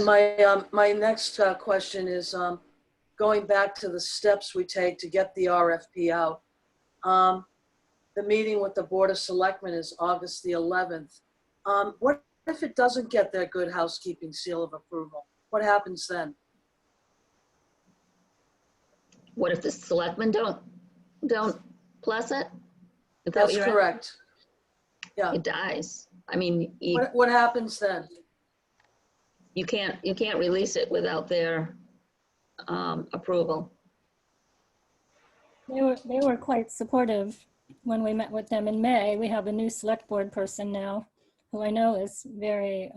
my next question is going back to the steps we take to get the RFP out. The meeting with the Board of Selectmen is August the 11th. What if it doesn't get their good housekeeping seal of approval? What happens then? what if the selectmen don't plus it? Is that That's what you're correct. Yeah. asking? It dies. I mean, What happens then? you can't release it without their approval. They were quite supportive when we met with them in May. We have a new select board person now who I know is very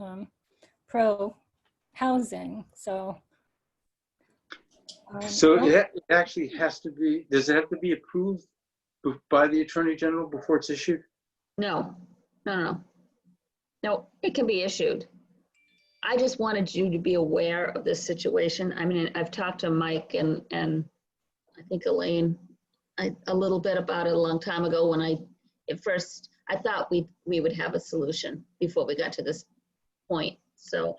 pro housing. So It actually has to be, does it have to be approved by the Attorney General before it's issued? No, it can be issued. I just wanted you to be aware of this situation. I mean, I've talked to Mike and I think Elaine a little bit about it a long time ago when at first I thought we would have a solution before we got to this point. So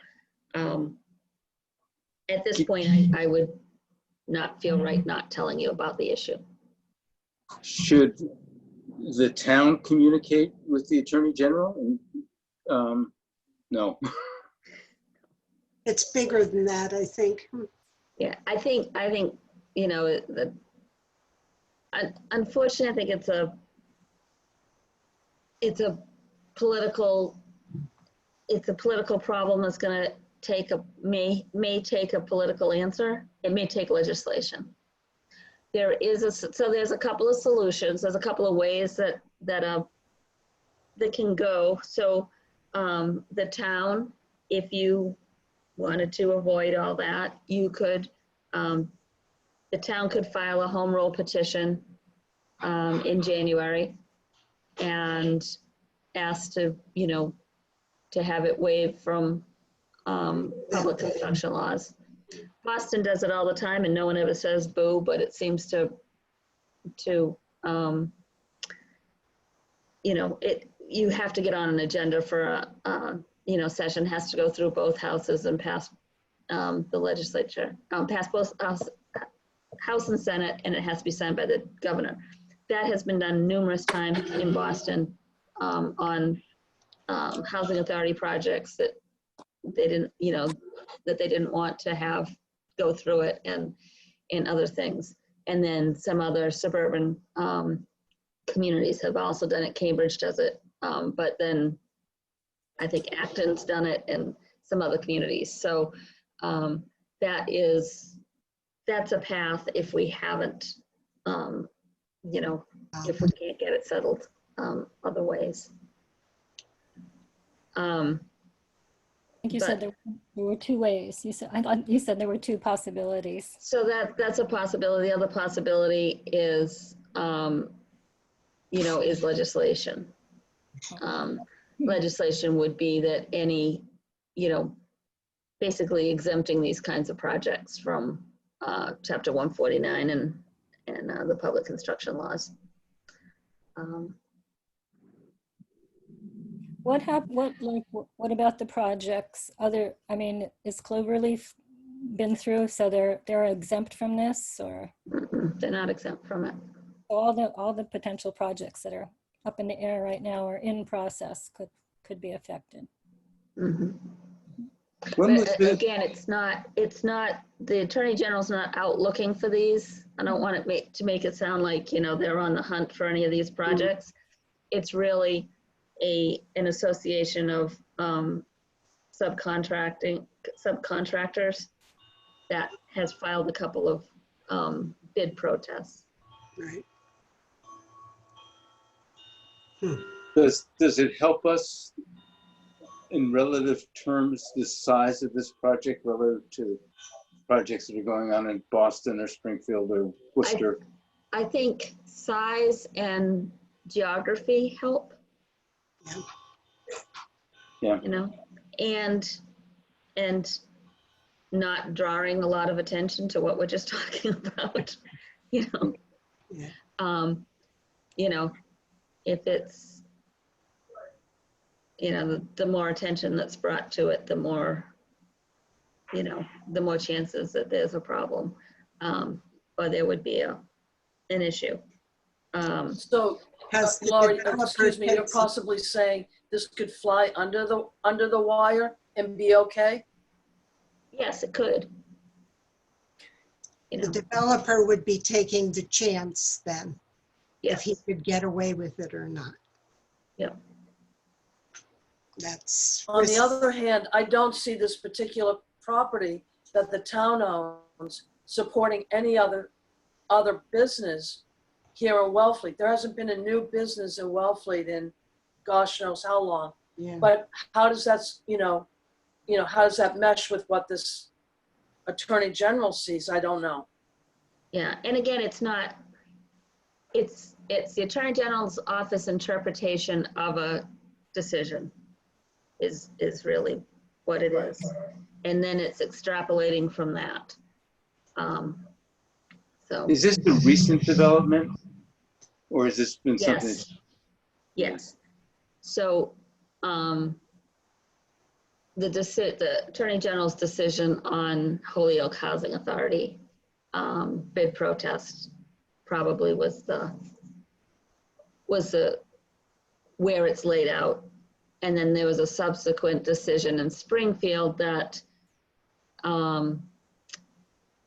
at this point, I would not feel right not telling you about the issue. Should the town communicate with the Attorney General? No. It's bigger than that, I think. Yeah, I think you know, unfortunately, I think it's a political problem that's going to may take a political answer. It may take legislation. There's a couple of solutions. There's a couple of ways that can go. So the town, if you wanted to avoid all that, you could, the town could file a home rule petition in January and ask to have it waived from public construction laws. Boston does it all the time and no one ever says boo, but it seems to you have to get on an agenda for a session, has to go through both houses and pass the legislature, pass both House and Senate, and it has to be signed by the governor. that has been done numerous times in Boston on housing authority projects that they didn't, that they didn't want to have go through it and other things. And then some other suburban communities have also done it. Cambridge does it. But then I think Acton's done it and some other communities. So that's a path if we haven't, if we can't get it settled other ways. I think you said there were two ways. I thought you said there were two possibilities. So that's a possibility. The other possibility is, is legislation. Legislation would be that any, basically exempting these kinds of projects from Chapter 149 and the public construction laws. What about the projects? Is Cloverleaf been through, so they're exempt from this, or? They're not exempt from it. All the potential projects that are up in the air right now or in process could be affected. Mm-hmm. But again, it's not, the Attorney General's not out looking for these. I don't want it to make it sound like, they're on the hunt for any of these projects. It's really an association of subcontractors that has filed a couple of bid protests. Right. Does it help us in relative terms, the size of this project relative to projects that are going on in Boston or Springfield or Worcester? I think size and geography help. Yeah. And not drawing a lot of attention to what we're just talking about, Yeah. If it's, the more attention that's brought to it, the more chances that there's a problem, or there would be an issue. So, Laurie, excuse me, you're possibly saying this could fly under the wire and be okay? Yes, it could. The developer would be taking the chance then, if Yes. he could get away with it or not. Yep. That's On the risky. other hand, I don't see this particular property that the town owns supporting any other business here in Wellfleet. There hasn't been a new business in Wellfleet in gosh knows how long. Yeah. But how does that, how does that mesh with what this Attorney General sees? I don't know. Yeah, and again, it's the Attorney General's office interpretation of a decision is really what it is. And then it's extrapolating from that. So. Is this a recent development, or has this been something? Yes. Yes. So the Attorney General's decision on Holyoke Housing Authority bid protest probably was the where it's laid out. And then there was a subsequent decision in Springfield that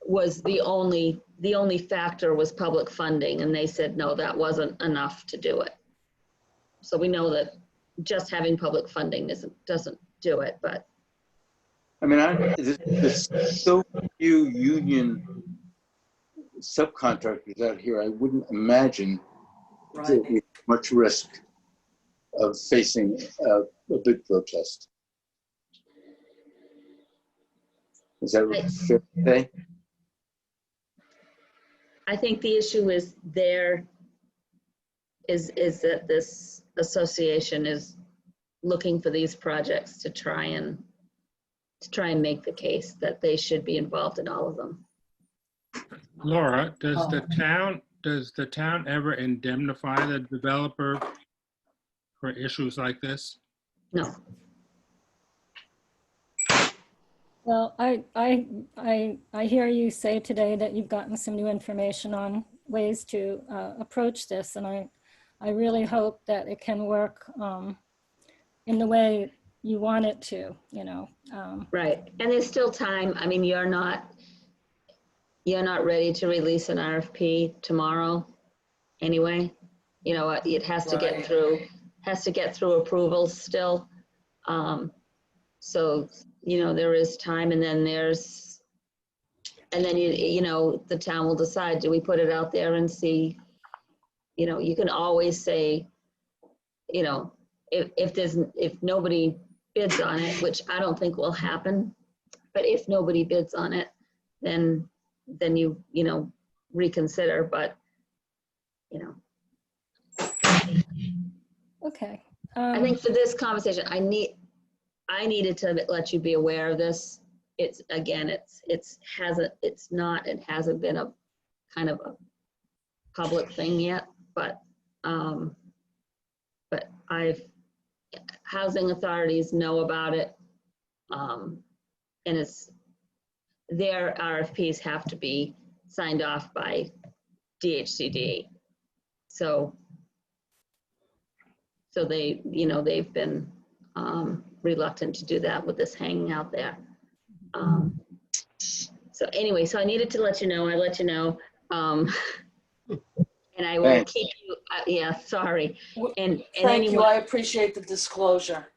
was the only factor was public funding, and they said no, that wasn't enough to do it. So we know that just having public funding doesn't do it, but. I mean, there's so few union subcontractors out here, I wouldn't imagine there'd be much risk of facing a bid protest. Is that fair to say? I think the issue is that this association is looking for these projects to try and make the case that they should be involved in all of them. Laura, does the town ever indemnify the developer for issues like this? No. Well, I hear you say today that you've gotten some new information on ways to approach this. And I really hope that it can work in the way you want it to, you know. Right, and there's still time. I mean, you're not ready to release an RFP tomorrow anyway. You know, it has to get through approvals still. So, you know, there is time, and then you know, the town will decide, do we put it out there and see, you know, you can always say, you know, if nobody bids on it, which I don't think will happen, but if nobody bids on it, then you know, reconsider, but, you know. Okay. I think for this conversation, I needed to let you be aware of this. It hasn't been a kind of a public thing yet, but housing authorities know about it. And their RFPs have to be signed off by DHCD. So they, you know, they've been reluctant to do that with this hanging out there. So anyway, so I needed to let you know. I let you know. And I will Thanks. keep you, yeah, sorry. And Thank you, anyone, I appreciate the disclosure.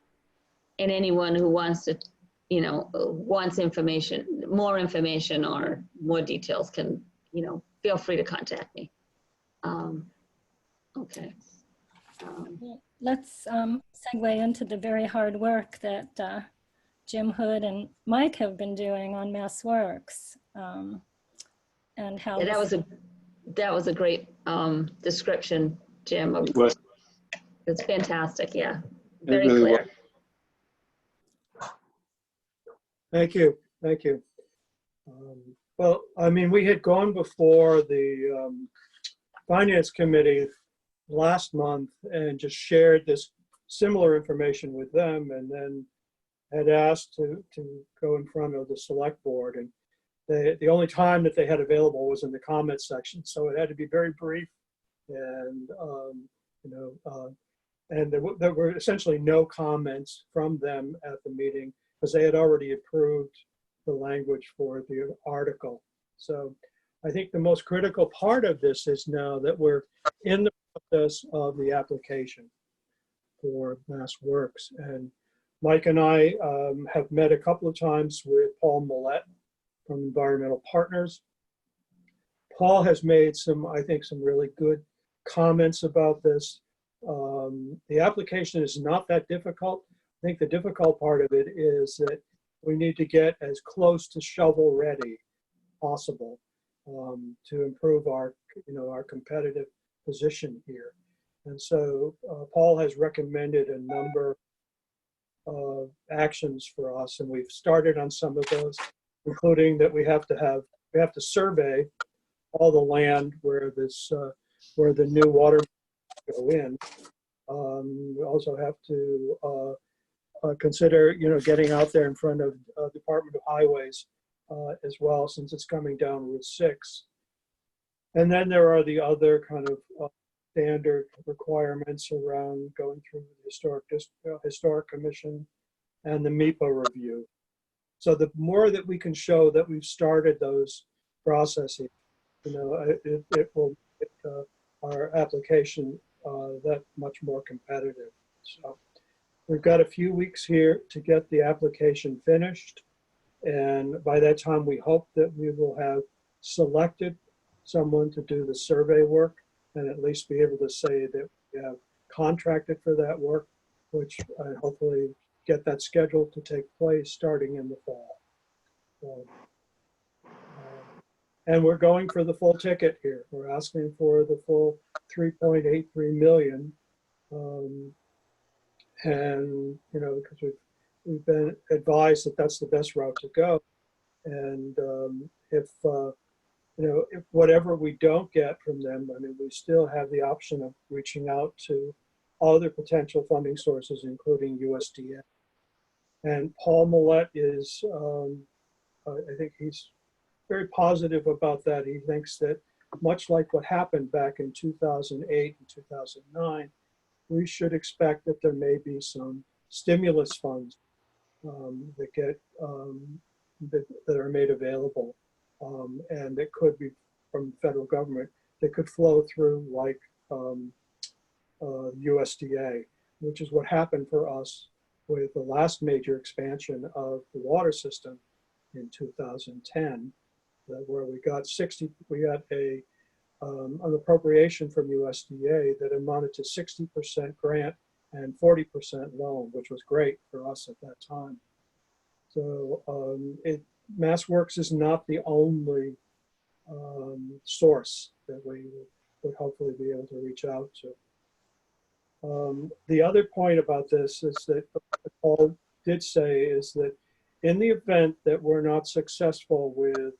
and anyone who wants to, you know, wants information, more information or more details can, you know, feel free to contact me. Okay. Let's segue into the very hard work that Jim Hood and Mike have been doing on Mass Works, and how Yeah, that was a great description, Jim. It was. It's fantastic. Yeah, It very really clear. was. Thank you. Thank you. Well, I mean, we had gone before the Finance Committee last month and just shared this similar information with them, and then had asked to go in front of the select board. And the only time that they had available was in the comment section. So it had to be very brief, and, you know, and there were essentially no comments from them at the meeting because they had already approved the language for the article. So I think the most critical part of this is now that we're in the process of the application for Mass Works. And Mike and I have met a couple of times with Paul Millette from Environmental Partners. Paul has made some, I think, some really good comments about this. The application is not that difficult. I think the difficult part of it is that we need to get as close to shovel ready possible to improve our, you know, our competitive position here. And so Paul has recommended a number of actions for us, and we've started on some of those, including that we have to survey all the land where this where the new water go in. We also have to consider, you know, getting out there in front of Department of Highways as well, since it's coming down Route 6. And then there are the other kind of standard requirements around going through the Historic Commission and the MEPA review. So the more that we can show that we've started those processes, you know, it will make our application that much more competitive. So we've got a few weeks here to get the application finished. And by that time, we hope that we will have selected someone to do the survey work and at least be able to say that we have contracted for that work, which hopefully get that scheduled to take place starting in the fall. And we're going for the full ticket here. We're asking for the full 3.83 million. And, you know, because we've been advised that that's the best route to go. And you know, if whatever we don't get from them, I mean, we still have the option of reaching out to other potential funding sources, including USDA. And Paul Millette is, I think he's very positive about that. He thinks that much like what happened back in 2008 and 2009, we should expect that there may be some stimulus funds that get that are made available, and that could be from the federal government that could flow through like USDA, which is what happened for us with the last major expansion of the water system in 2010, where we got an appropriation from USDA that amounted to 60% grant and 40% loan, which was great for us at that time. So MassWorks is not the only source that we would hopefully be able to reach out to. The other point about this is that Paul did say is that in the event that we're not successful with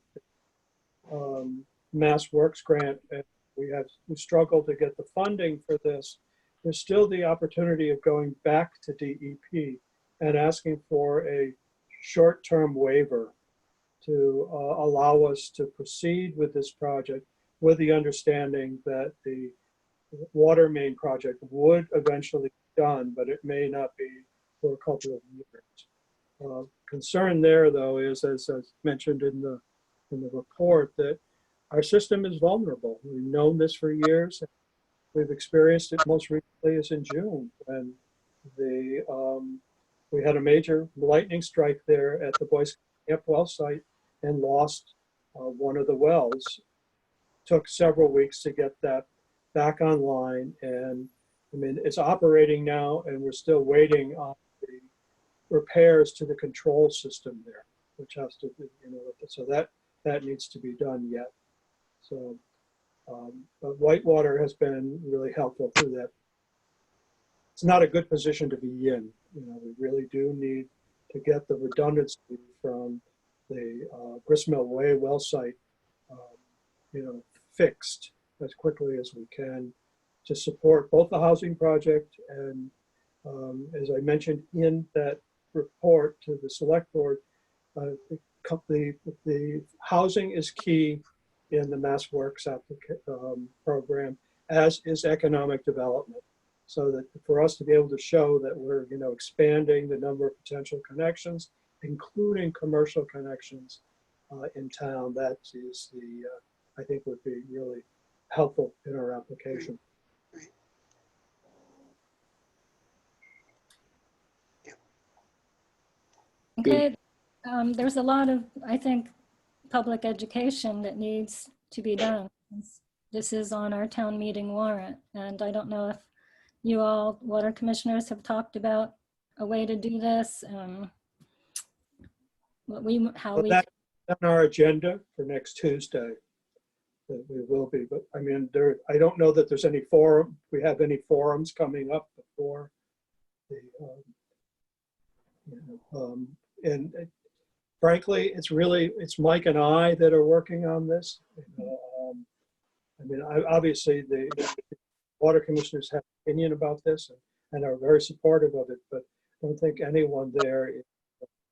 MassWorks grant, and we struggled to get the funding for this, there's still the opportunity of going back to DEP and asking for a short-term waiver to allow us to proceed with this project with the understanding that the water main project would eventually be done, but it may not be for a couple of years. Concern there, though, is, as mentioned in the report, that our system is vulnerable. We've known this for years. We've experienced it most recently as in June, when we had a major lightning strike there at the Boy Scout Camp well site and lost one of the wells. Took several weeks to get that back online, and I mean, it's operating now, and we're still waiting on the repairs to the control system there, which has to be, so that needs to be done yet. So, but Whitewater has been really helpful through that. It's not a good position to be in. We really do need to get the redundancy from the Gristmill Way well site, fixed as quickly as we can to support both the housing project and, as I mentioned in that report to the select board, the housing is key in the MassWorks program, as is economic development. So that for us to be able to show that we're, expanding the number of potential connections, including commercial connections in town, that is I think would be really helpful in our application. Okay, there's a lot of, I think, public education that needs to be done. This is on our town meeting warrant, and I don't know if you all, water commissioners, have talked about a way to do this. That's on our agenda for next Tuesday. That we will be, but I mean, I don't know that there's any forum. We have any forums coming up before the, and frankly, it's Mike and I that are working on this. I mean, obviously the water commissioners have an opinion about this and are very supportive of it, but I don't think anyone there is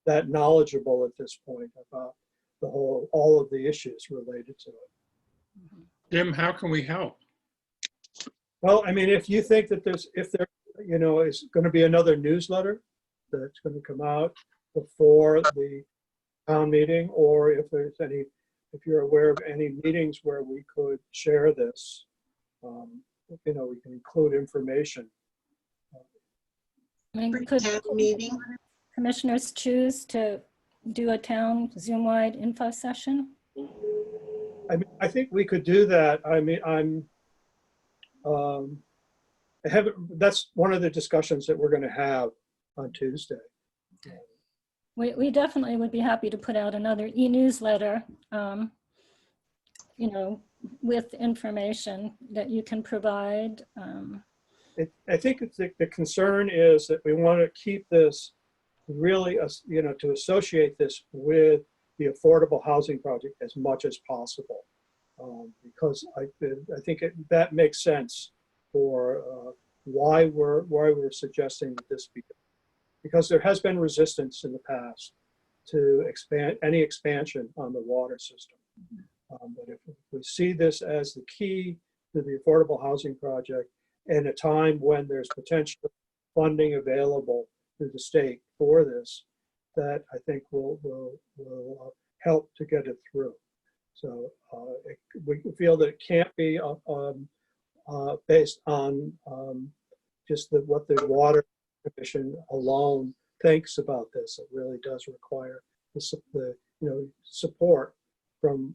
that knowledgeable at this point about all of the issues related to it. Jim, how can we help? Well, I mean, if you think that if there is going to be another newsletter that's going to come out before the town meeting, or if you're aware of any meetings where we could share this, we can include information. I mean, could Town meeting. commissioners choose to do a town Zoom-wide info session? I think we could do that. I mean, that's one of the discussions that we're going to have on Tuesday. We definitely would be happy to put out another e-newsletter, with information that you can provide. I think the concern is that we want to keep this really, to associate this with the affordable housing project as much as possible, because I think that makes sense for why we're suggesting that this be, because there has been resistance in the past to expand any expansion on the water system. But if we see this as the key to the affordable housing project in a time when there's potential funding available through the state for this, that I think will help to get it through. So we feel that it can't be based on just what the Water Commission alone thinks about this. It really does require the support from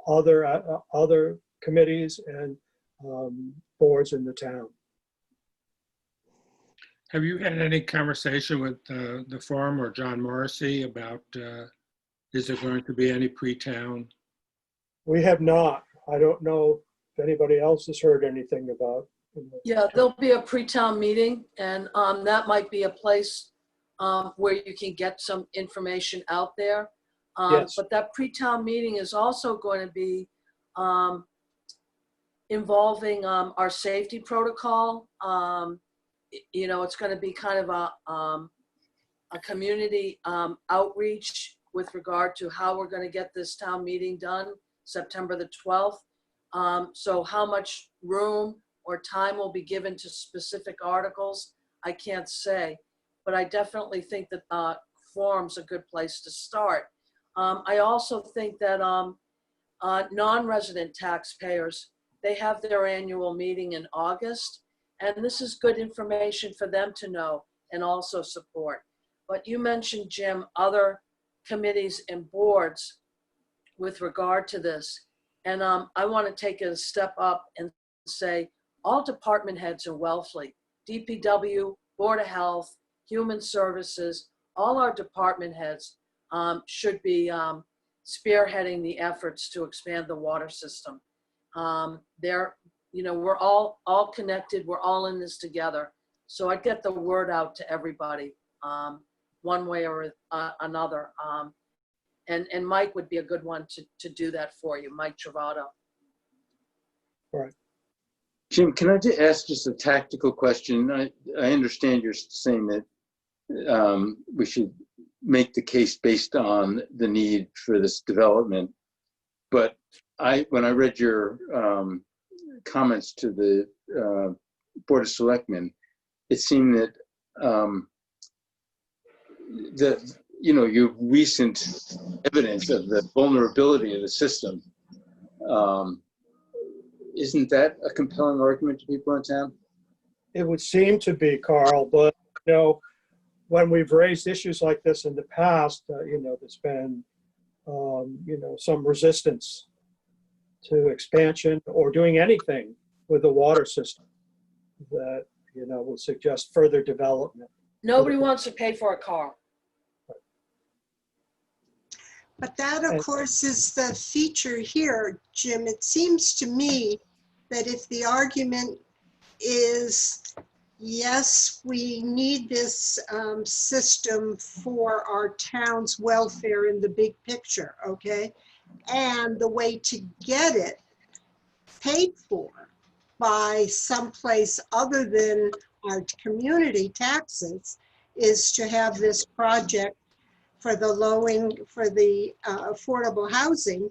other committees and boards in the town. Have you had any conversation with the forum or John Morrissey about, is there going to be any pre-town? We have not. I don't know if anybody else has heard anything about. Yeah, there'll be a pre-town meeting, and that might be a place where you can get some information out there. Yes. But that pre-town meeting is also going to be involving our safety protocol. It's going to be kind of a community outreach with regard to how we're going to get this town meeting done September the 12th. So how much room or time will be given to specific articles, I can't say, but I definitely think that forum's a good place to start. I also think that non-resident taxpayers, they have their annual meeting in August, and this is good information for them to know and also support. But you mentioned, Jim, other committees and boards with regard to this. And I want to take it a step up and say all department heads in Wellfleet, DPW, Board of Health, Human Services, all our department heads should be spearheading the efforts to expand the water system. We're all connected. We're all in this together. So I get the word out to everybody one way or another. And Mike would be a good one to do that for you, Mike Travato. All right. Jim, can I just ask a tactical question? I understand you're saying that we should make the case based on the need for this development. But when I read your comments to the Board of Selectmen, it seemed that your recent evidence of the vulnerability of the system, isn't that a compelling argument to people in town? It would seem to be, Carl, but when we've raised issues like this in the past, there's been some resistance to expansion or doing anything with the water system that would suggest further development. Nobody wants to pay for a car. But that, of course, is the feature here, Jim. It seems to me that if the argument is, yes, we need this system for our town's welfare in the big picture, okay? And the way to get it paid for by someplace other than our community taxes is to have this project for the affordable housing,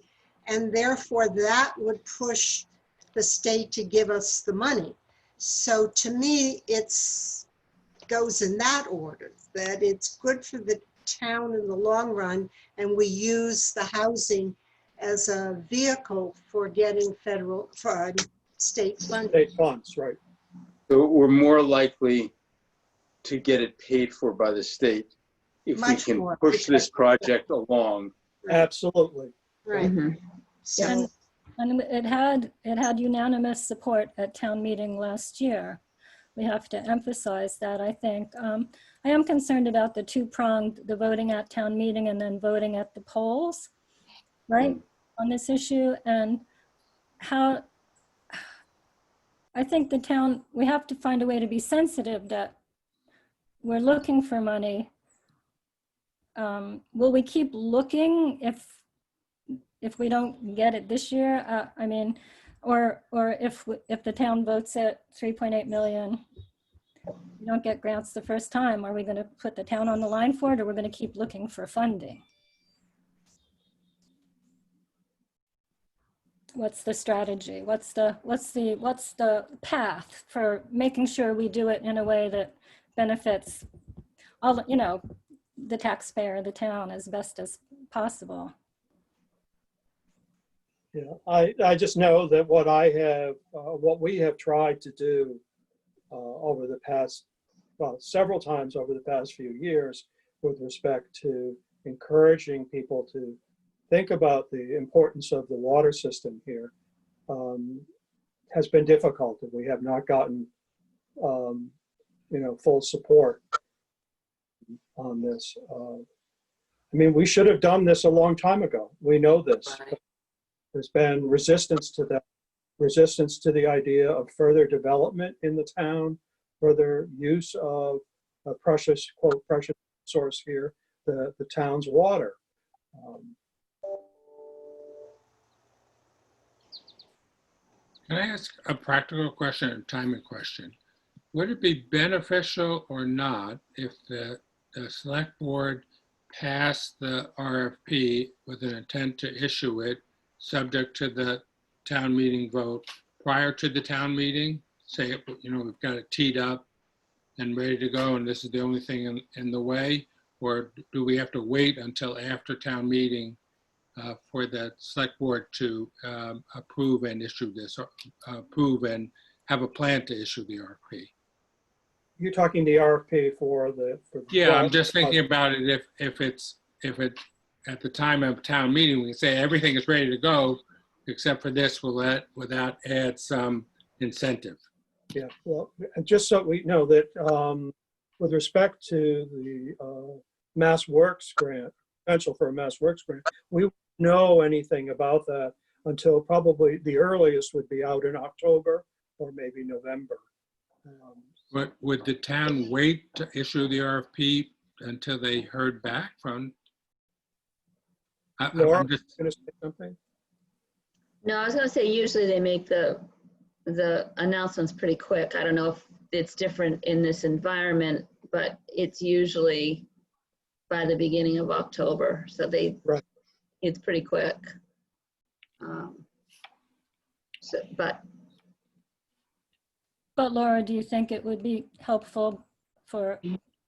and therefore that would push the state to give us the money. So to me, it goes in that order, that it's good for the town in the long run, and we use the housing as a vehicle for getting state funding. State funds, right. So we're more likely to get it paid for by the state if Much we can more, push this project along. Absolutely. Right. So, And it had unanimous support at town meeting last year. We have to emphasize that, I think. I am concerned about the two-pronged, the voting at town meeting and then voting at the polls, right, on this issue. And how, I think the town, we have to find a way to be sensitive that we're looking for money. Will we keep looking if we don't get it this year? I mean, or if the town votes at 3.8 million, you don't get grants the first time, are we going to put the town on the line for it, or we're going to keep looking for funding? what's the strategy? What's the path for making sure we do it in a way that benefits all, the taxpayer, the town as best as possible? Yeah, I just know that what we have tried to do over the past, well, several times over the past few years with respect to encouraging people to think about the importance of the water system here has been difficult. And we have not gotten, full support on this. I mean, we should have done this a long time ago. We know this. Right. There's been resistance to that, resistance to the idea of further development in the town, further use of a precious, quote, precious resource here, the town's water. Can I ask a practical question and timing question? Would it be beneficial or not if the select board passed the RFP with an intent to issue it subject to the town meeting vote prior to the town meeting? Say, we've got it teed up and ready to go and this is the only thing in the way? Or do we have to wait until after town meeting for the select board to approve and issue this, or approve and have a plan to issue the RFP? You're talking the RFP for the Yeah, I'm just thinking about it if it's at the time of town meeting, we can say everything is ready to go, except for this, will that add some incentive? Yeah, well, just so we know that with respect to the Mass Works grant, potential for a Mass Works grant, we won't know anything about that until probably the earliest would be out in October or maybe November. But would the town wait to issue the RFP until they heard back from? Laura, I'm just, going to say something? No, I was gonna say, usually they make the announcements pretty quick. I don't know if it's different in this environment, but it's usually by the beginning of October. So Right. It's pretty quick. But Laura, do you think it would be helpful for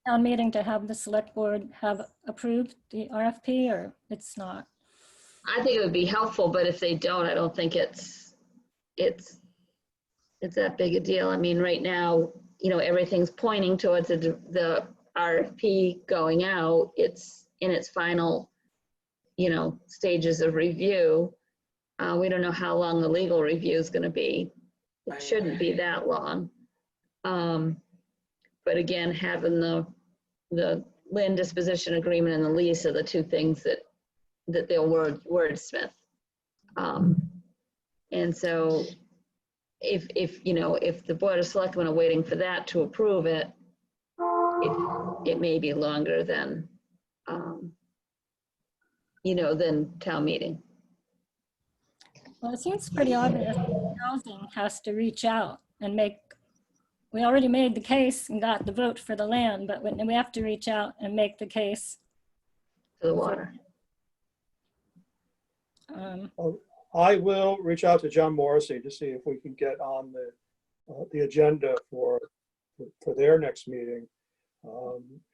town meeting to have the select board have approved the RFP, or it's not? I think it would be helpful, but if they don't, I don't think it's that big a deal. I mean, right now, everything's pointing towards the RFP going out. It's in its final, stages of review. We don't know how long the legal review is going to be. It shouldn't be that long. But again, having the land disposition agreement and the lease are the two things that they'll wordsmith. And so if the Board of Selectmen are waiting for that to approve it, it may be longer than, than town meeting. Well, it seems pretty obvious that housing has to reach out and we already made the case and got the vote for the land, but we have to reach out and make the case For the water. I will reach out to John Morrissey to see if we can get on the agenda for their next meeting.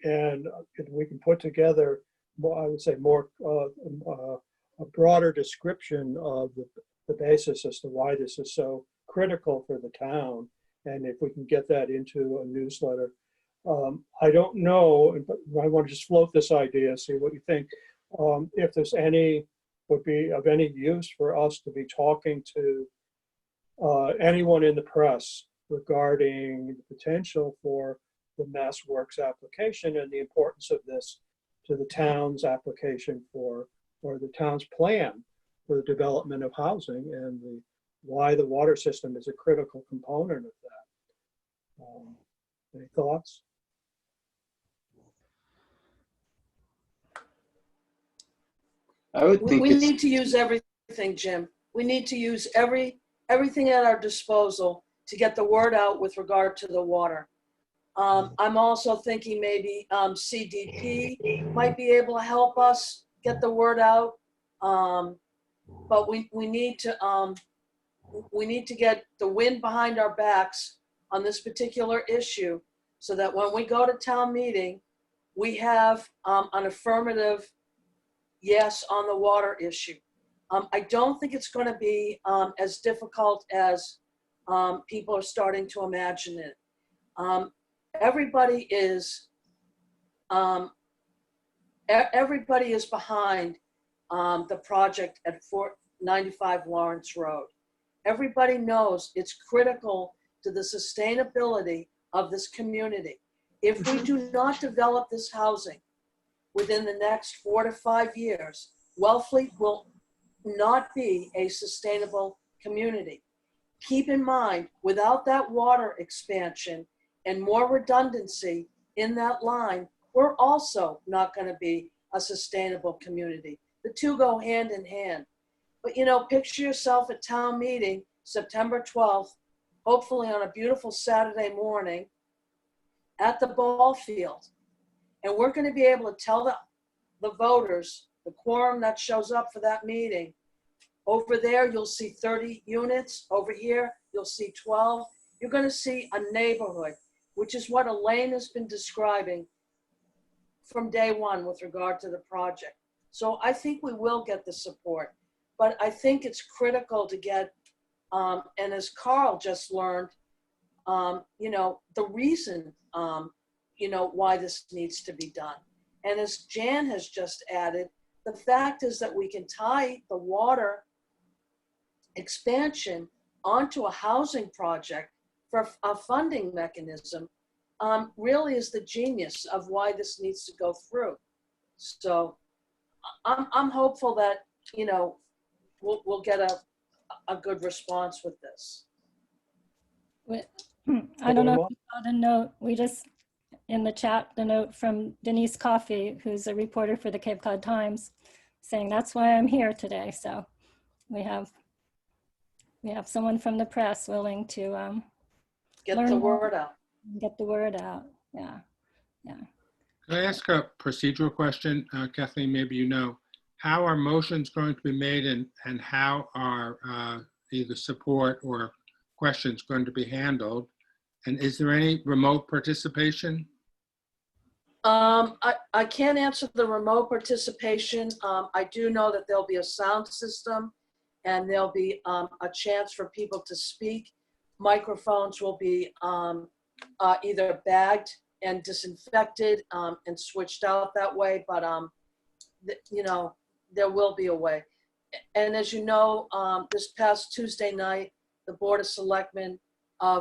And we can put together, I would say, more a broader description of the basis as to why this is so critical for the town. And if we can get that into a newsletter. I don't know, but I want to just float this idea, see what you think. If there's would be of any use for us to be talking to anyone in the press regarding the potential for the Mass Works application and the importance of this to the town's application or the town's plan for the development of housing and why the water system is a critical component of that. Any thoughts? I would think We need to use everything, Jim. We need to use everything at our disposal to get the word out with regard to the water. I'm also thinking maybe CDP might be able to help us get the word out. but we need to get the wind behind our backs on this particular issue so that when we go to town meeting, we have an affirmative yes on the water issue. I don't think it's going to be as difficult as people are starting to imagine it. Everybody is behind the project at 495 Lawrence Road. Everybody knows it's critical to the sustainability of this community. If we do not develop this housing within the next 4 to 5 years, Wellfleet will not be a sustainable community. Keep in mind, without that water expansion and more redundancy in that line, we're also not going to be a sustainable community. The two go hand in hand. But you know, picture yourself at town meeting, September 12th, hopefully on a beautiful Saturday morning at the ball field. And we're going to be able to tell the voters, the quorum that shows up for that meeting, over there, you'll see 30 units. Over here, you'll see 12. You're going to see a neighborhood, which is what Elaine has been describing from day one with regard to the project. So I think we will get the support, but I think it's critical to get, and as Carl just learned, you know, the reason, you know, why this needs to be done. And as Jan has just added, the fact is that we can tie the water expansion onto a housing project for a funding mechanism really is the genius of why this needs to go through. So I'm hopeful that, you know, we'll get a good response with this. I don't know if you saw the note. We just, in the chat, the note from Denise Coffey, who's a reporter for the Cape Cod Times, saying that's why I'm here today. So we have someone from the press willing to Get learn the more, word out. get the word out. Yeah, yeah. Can I ask a procedural question? Kathleen, maybe you know. How are motions going to be made and how are either support or questions going to be handled? And is there any remote participation? I can't answer the remote participation. I do know that there'll be a sound system and there'll be a chance for people to speak. Microphones will be either bagged and disinfected and switched out that way, but you know, there will be a way. And as you know, this past Tuesday night, the Board of Selectmen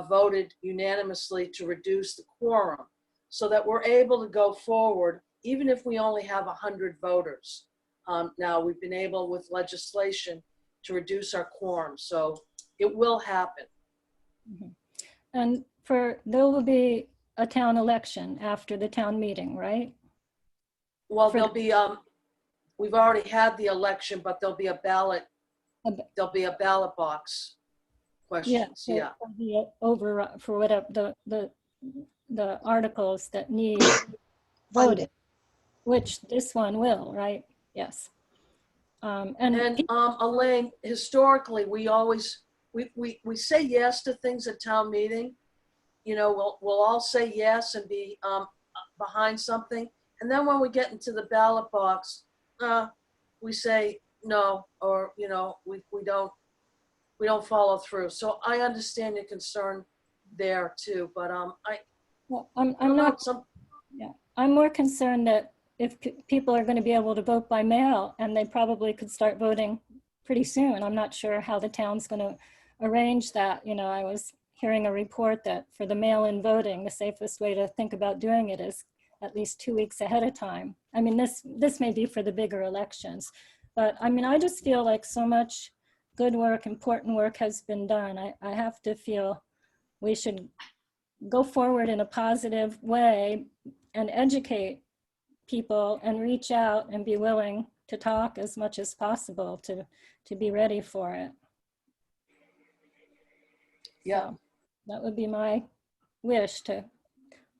voted unanimously to reduce the quorum so that we're able to go forward, even if we only have 100 voters. Now, we've been able with legislation to reduce our quorum, so it will happen. Mm-hmm. And there will be a town election after the town meeting, right? Well, there'll be, we've already had the election, but there'll be a ballot, there'll be a ballot box questions, yeah. Over for whatever the articles that need voted, which this one will, right? Yes. And Elaine, historically, we always, we say yes to things at town meeting. You know, we'll all say yes and be behind something. And then when we get into the ballot box, we say no, or, you know, we don't follow through. So I understand your concern there too, but I'm more concerned that if people are going to be able to vote by mail, and they probably could start voting pretty soon. I'm not sure how the town's going to arrange that. You know, I was hearing a report that for the mail-in voting, the safest way to think about doing it is at least 2 weeks ahead of time. I mean, this may be for the bigger elections, but I mean, I just feel like so much good work, important work has been done. I have to feel we should go forward in a positive way and educate people and reach out and be willing to talk as much as possible to be ready for it. yeah. So that would be my wish, to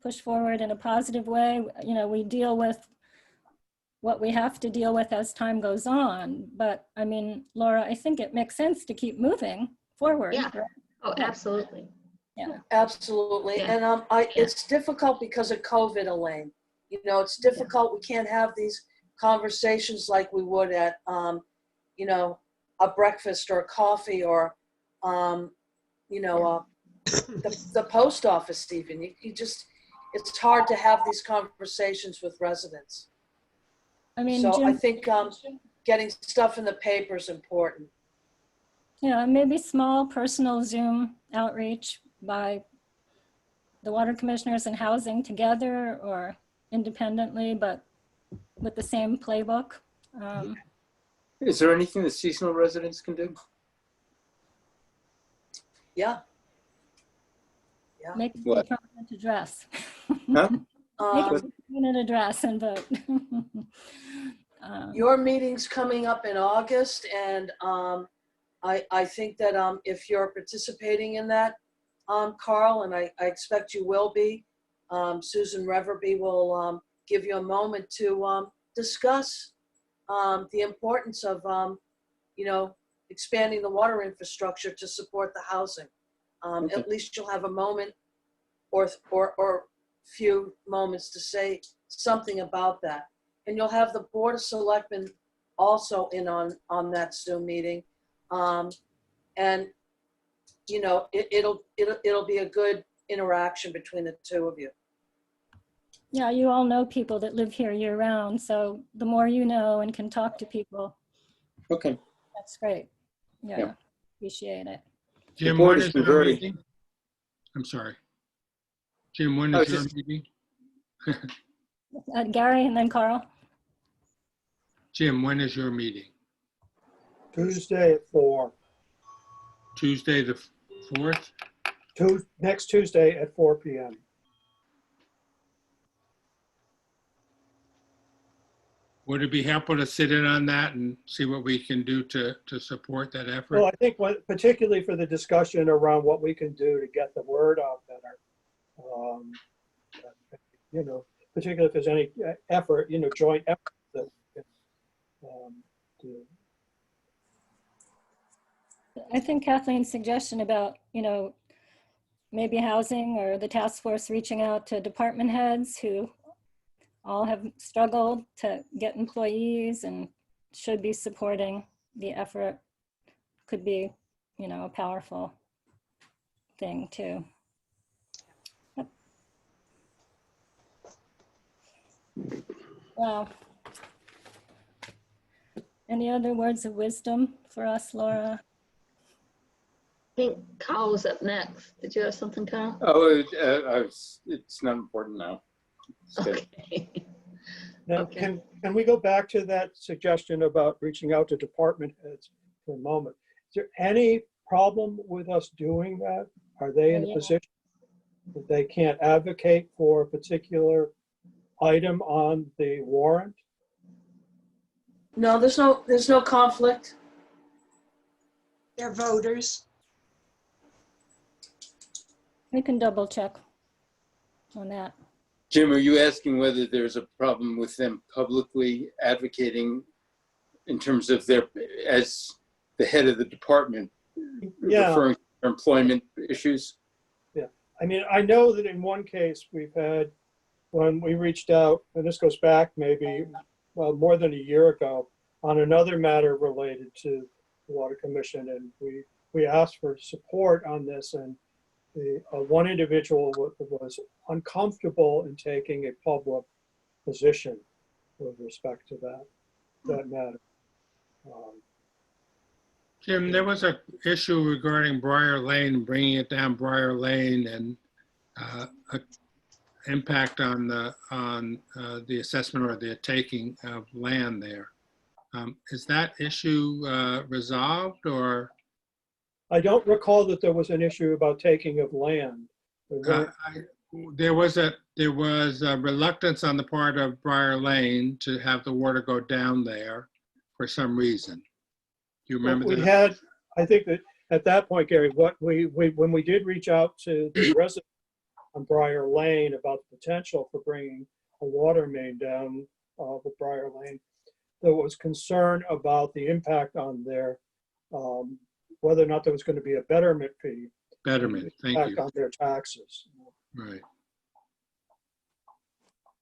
push forward in a positive way. You know, we deal with what we have to deal with as time goes on. But I mean, Laura, I think it makes sense to keep moving forward. Yeah. right? Oh, absolutely. Yeah. Absolutely. Yeah. And it's difficult because of COVID, Elaine. You know, it's difficult. We can't have these conversations like we would at, you know, a breakfast or a coffee or, you know, the post office, Stephen. You just, it's hard to have these conversations with residents. I mean, So Jim, I think getting stuff in the paper is important. yeah, maybe small personal Zoom outreach by the water commissioners and housing together or independently, but with the same playbook. Is there anything that seasonal residents can do? Yeah. Make the What? permanent address. Huh? Make Um, it a permanent address and vote. Your meeting's coming up in August, and I think that if you're participating in that, Carl, and I expect you will be, Susan Reverby will give you a moment to discuss the importance of, you know, expanding the water infrastructure to support the housing. Okay. At least you'll have a moment or few moments to say something about that. And you'll have the Board of Selectmen also in on that Zoom meeting. And, you know, it'll be a good interaction between the two of you. Yeah, you all know people that live here year round. So the more you know and can talk to people, Okay. that's great. Yeah, Yeah. appreciate it. Jim, board when has is been your very- meeting? I'm sorry. Jim, when I is was your just- meeting? Gary and then Carl. Jim, when is your meeting? Tuesday at 4. Tuesday, the 4th? Next Tuesday at 4 p.m. Would it be helpful to sit in on that and see what we can do to support that effort? Well, I think particularly for the discussion around what we can do to get the word out better. You know, particularly if there's any effort, you know, joint effort that we can do. I think Kathleen's suggestion about, you know, maybe housing or the task force reaching out to department heads who all have struggled to get employees and should be supporting the effort could be, you know, a powerful thing too. Yep. Wow. Any other words of wisdom for us, Laura? I think Carl was up next. Did you have something, Carl? Oh, it's not important now. It's good. Okay. Now, Okay. can we go back to that suggestion about reaching out to department heads for a moment? Is there any problem with us doing that? Are they in a Yeah. position that they can't advocate for a particular item on the warrant? No, there's no conflict. They're voters. We can double check on that. Jim, are you asking whether there's a problem with them publicly advocating in terms of their, as the head of the department, Yeah. referring to employment issues? I mean, I know that in one case we've had, when we reached out, and this goes back maybe, well, more than a year ago, on another matter related to the Water Commission, and we asked for support on this, and the one individual was uncomfortable in taking a public position with respect to that matter. Jim, there was a issue regarding Briar Lane, bringing it down Briar Lane and a impact on the assessment or the taking of land there. Is that issue resolved or? I don't recall that there was an issue about taking of land. There was a reluctance on the part of Briar Lane to have the water go down there for some reason. Do you remember We that? had, I think that at that point, Gary, when we did reach out to the residents on Briar Lane about the potential for bringing a water main down, with Briar Lane. There was concern about the impact on their, whether or not there was going to be a betterment fee. Betterment, thank Impact you. on their taxes. Right.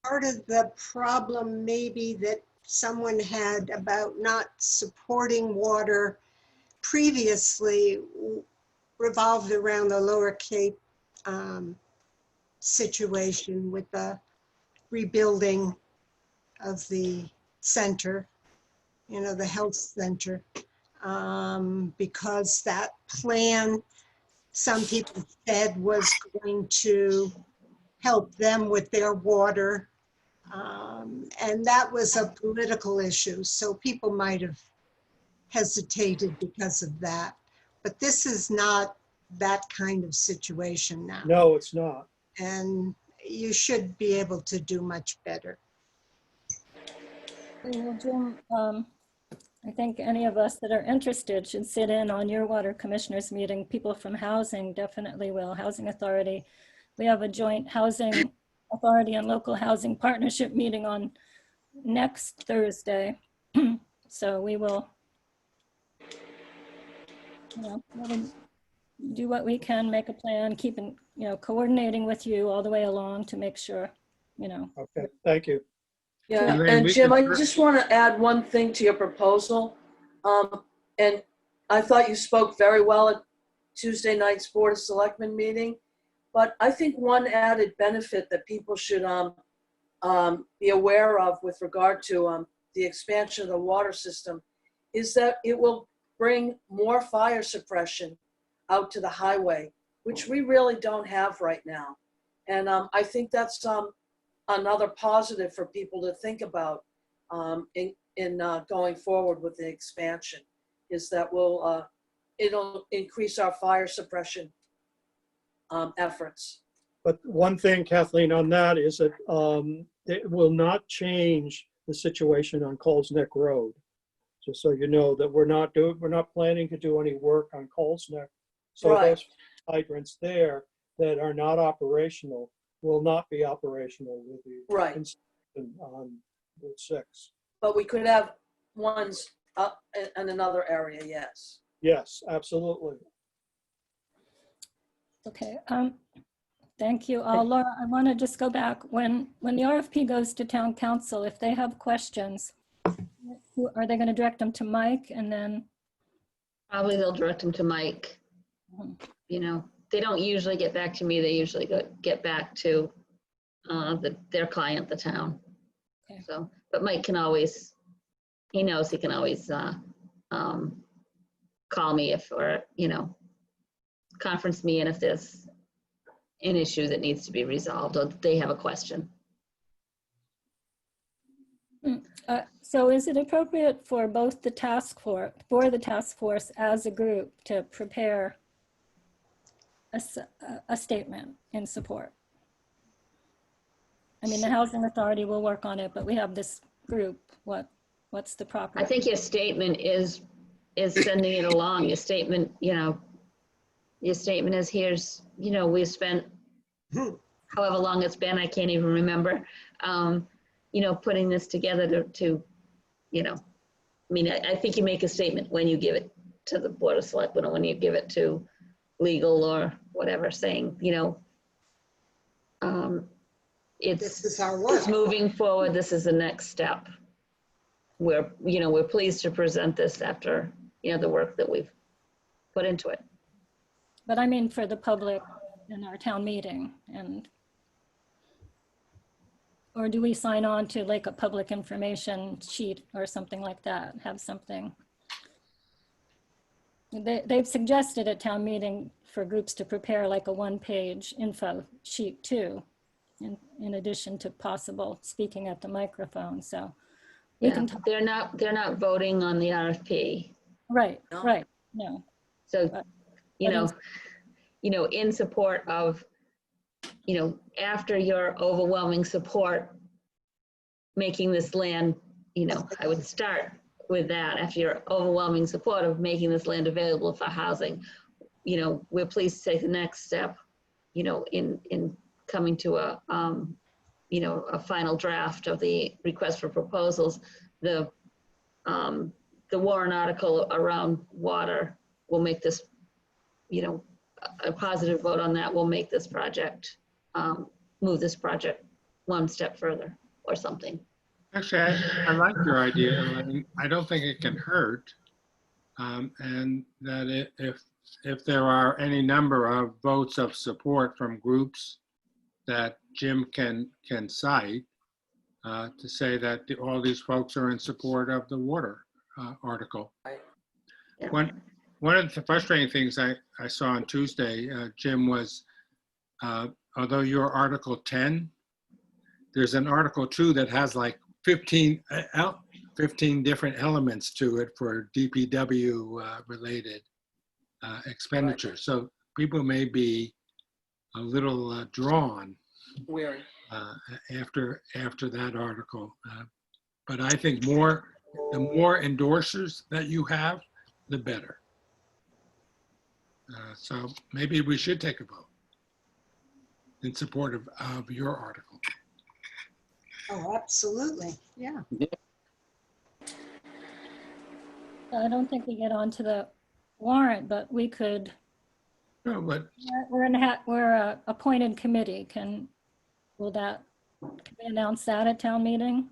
Part of the problem maybe that someone had about not supporting water previously revolved around the Lower Cape situation with the rebuilding of the center, you know, the health center, because that plan, some people said, was going to help them with their water. And that was a political issue, so people might have hesitated because of that. But this is not that kind of situation now. No, it's not. And you should be able to do much better. Well, Jim, I think any of us that are interested should sit in on your water commissioners meeting. People from housing definitely will. Housing Authority. We have a joint housing authority and local housing partnership meeting on next Thursday. So we will, we'll do what we can, make a plan, keeping, coordinating with you all the way along to make sure, Okay, thank you. Yeah, Elaine, and we Jim, I can- just want to add one thing to your proposal. And I thought you spoke very well at Tuesday night's Board of Selectmen meeting. But I think one added benefit that people should be aware of with regard to the expansion of the water system is that it will bring more fire suppression out to the highway, which we really don't have right now. And I think that's another positive for people to think about in going forward with the expansion, is that it'll increase our fire suppression efforts. But one thing, Kathleen, on that is that it will not change the situation on Coles Neck Road. Just so you know that we're not planning to do any work on Coles Neck. So Right. those hydrants there that are not operational will not be operational with the Right. installation on Route 6. But we could have ones up in another area, yes. Yes, absolutely. okay. Thank you all. Laura, I want to just go back. When the RFP goes to town council, if they have questions, are they going to direct them to Mike and then? Probably they'll direct them to Mike. They don't usually get back to me. They usually get back to their client, the town. Okay. So, but Mike can always, he knows he can always call me or conference me, and if there's an issue that needs to be resolved or they have a question. So is it appropriate for both the task force as a group to prepare a statement in support? I mean, the Housing Authority will work on it, but we have this group. What's the proper? I think your statement is sending it along. Your statement, your statement is here's, we've spent however long it's been, I can't even remember, putting this together to I think you make a statement when you give it to the Board of Selectmen or when you give it to legal or whatever, saying, This is our work. it's moving forward. This is the next step. We're pleased to present this after, the work that we've put into it. But I mean for the public in our town meeting, or do we sign on to like a public information sheet or something like that? Have something. They've suggested at town meeting for groups to prepare like a one-page info sheet too, in addition to possible speaking at the microphone. So we can talk. They're not voting on the RFP. Right, No. right, no. So, But in support of, after your overwhelming support, making this land, I would start with that. After your overwhelming support of making this land available for housing, we're pleased to take the next step, in coming to a final draft of the request for proposals, the warrant article around water will make this, a positive vote on that will make this project, move this project one step further or something. Actually, I like your idea, Elaine. I don't think it can hurt. And that if there are any number of votes of support from groups that Jim can cite to say that all these folks are in support of the water article. Yeah. One of the frustrating things I saw on Tuesday, Jim, was although you're Article 10, there's an Article 2 that has like 15 different elements to it for DPW related expenditures. So people may be a little drawn Weary. after that article. But I think the more endorsers that you have, the better. So maybe we should take a vote in support of your article. Oh, absolutely. Yeah. I don't think we get onto the warrant, but we could, No, but we're a appointed committee. Can we announce that at town meeting?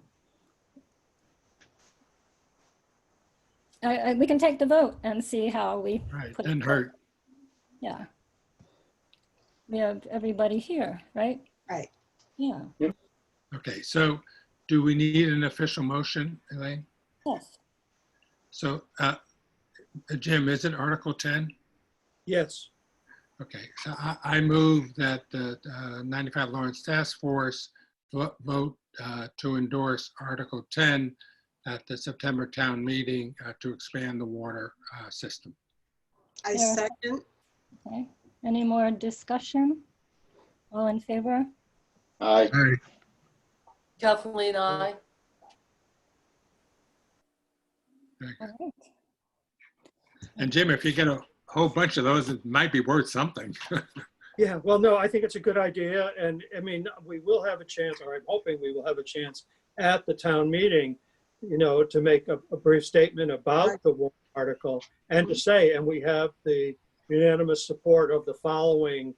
We can take the vote and see how we right, put didn't it. hurt. Yeah. We have everybody here, right? Right. Yeah. Okay, so do we need an official motion, Elaine? Yes. So, Jim, is it Article 10? Yes. Okay, so I move that the 95 Lawrence Task Force vote to endorse Article 10 at the September town meeting to expand the water system. I Yeah. second. Okay. Any more discussion? All in favor? Aye. Kathleen, I. Very good. All right. And Jim, if you get a whole bunch of those, it might be worth something. Yeah, well, no, I think it's a good idea. And I mean, we will have a chance, or I'm hoping we will have a chance at the town meeting, to make a brief statement about the warrant article and to say, and we have the unanimous support of the following,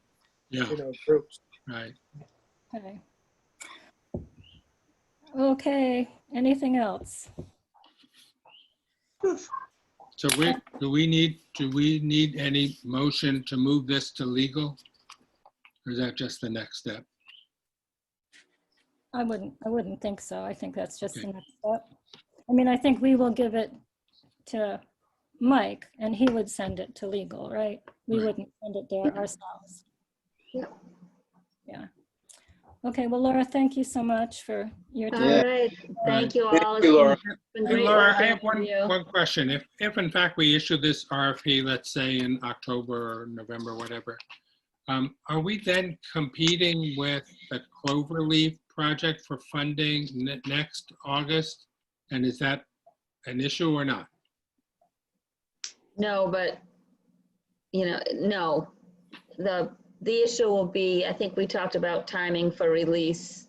Yeah, groups. right. Okay. Okay, anything else? So do we need any motion to move this to legal? Or is that just the next step? I wouldn't think so. I think that's just the Okay. next step. I mean, I think we will give it to Mike and he would send it to legal, right? We Right. wouldn't send it there ourselves. Yeah. Yeah. Okay, well, Laura, thank you so much for your All time. right, thank you Thank all. you, Laura. It's been Hey, great Laura, I working have with you. one question. If in fact we issue this RFP, let's say in October or November, whatever, are we then competing with the Cloverleaf project for funding next August? And is that an issue or not? No, but, no. The issue will be, I think we talked about timing for release.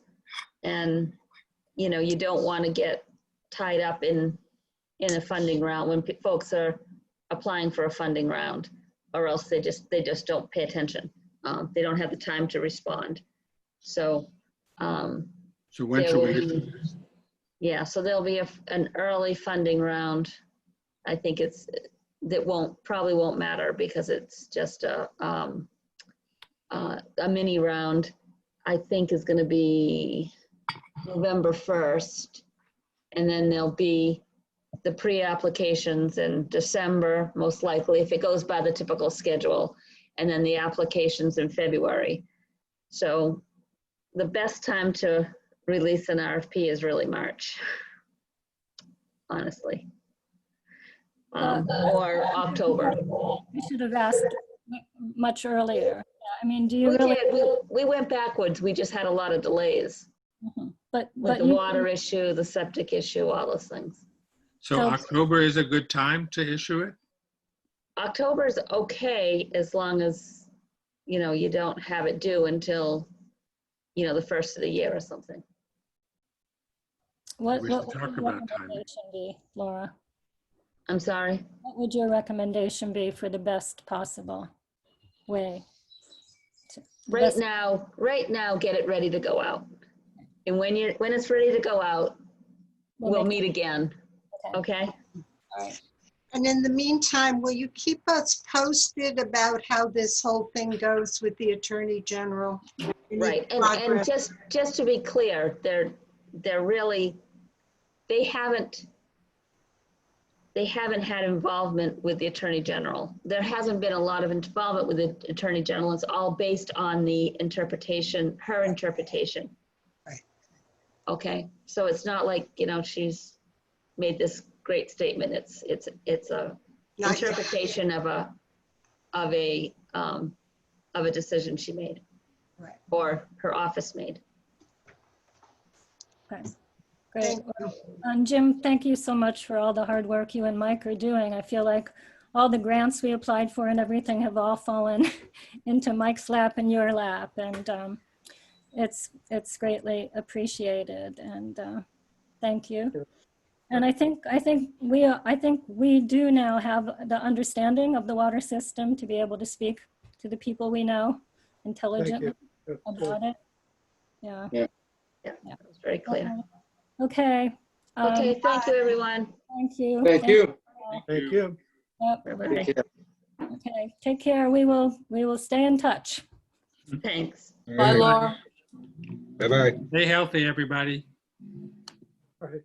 And, you don't want to get tied up in a funding round when folks are applying for a funding round, or else they just don't pay attention. They don't have the time to respond. So, So when there should will we? be- yeah, so there'll be an early funding round. I think probably won't matter because it's just a mini round. I think is going to be November 1st. And then there'll be the pre-applications in December, most likely, if it goes by the typical schedule. And then the applications in February. So the best time to release an RFP is really March, honestly. Or October. We should have asked much earlier. I mean, do you We really? did. We went backwards. We just had a lot of delays Mhm. But with the you- water issue, the septic issue, all those things. So So- October is a good time to issue it? October is okay as long as, you don't have it due until you know, the first of the year or something. What We what should would talk your about timing. recommendation be, Laura? I'm sorry. What would your recommendation be for the best possible way? The Right best- now, get it ready to go out. And when it's ready to go out, we'll make meet again. Okay? And in the meantime, will you keep us posted about how this whole thing goes with the Attorney General? Any Right. And progress? just to be clear, they're really, they haven't had involvement with the Attorney General. There hasn't been a lot of involvement with the Attorney General. It's all based on the interpretation, her interpretation. Right. Okay, so it's not like, you know, she's made this great statement. It's a Not yet. interpretation of a decision she made. Right. Or her office made. Okay, great. Thank you. And Jim, thank you so much for all the hard work you and Mike are doing. I feel like all the grants we applied for and everything have all fallen into Mike's lap and your lap. And it's greatly appreciated. And thank you. And I think we do now have the understanding of the water system to be able to speak to the people we know intelligently about it. Yeah. Yeah, that was very clear. Okay. Okay, thank you, everyone. Thank you. Thank you. Thank you. Yep. Bye-bye. Okay. Take care. We will stay in touch. Thanks. Bye, Laura. Bye-bye. Stay healthy, everybody. All right.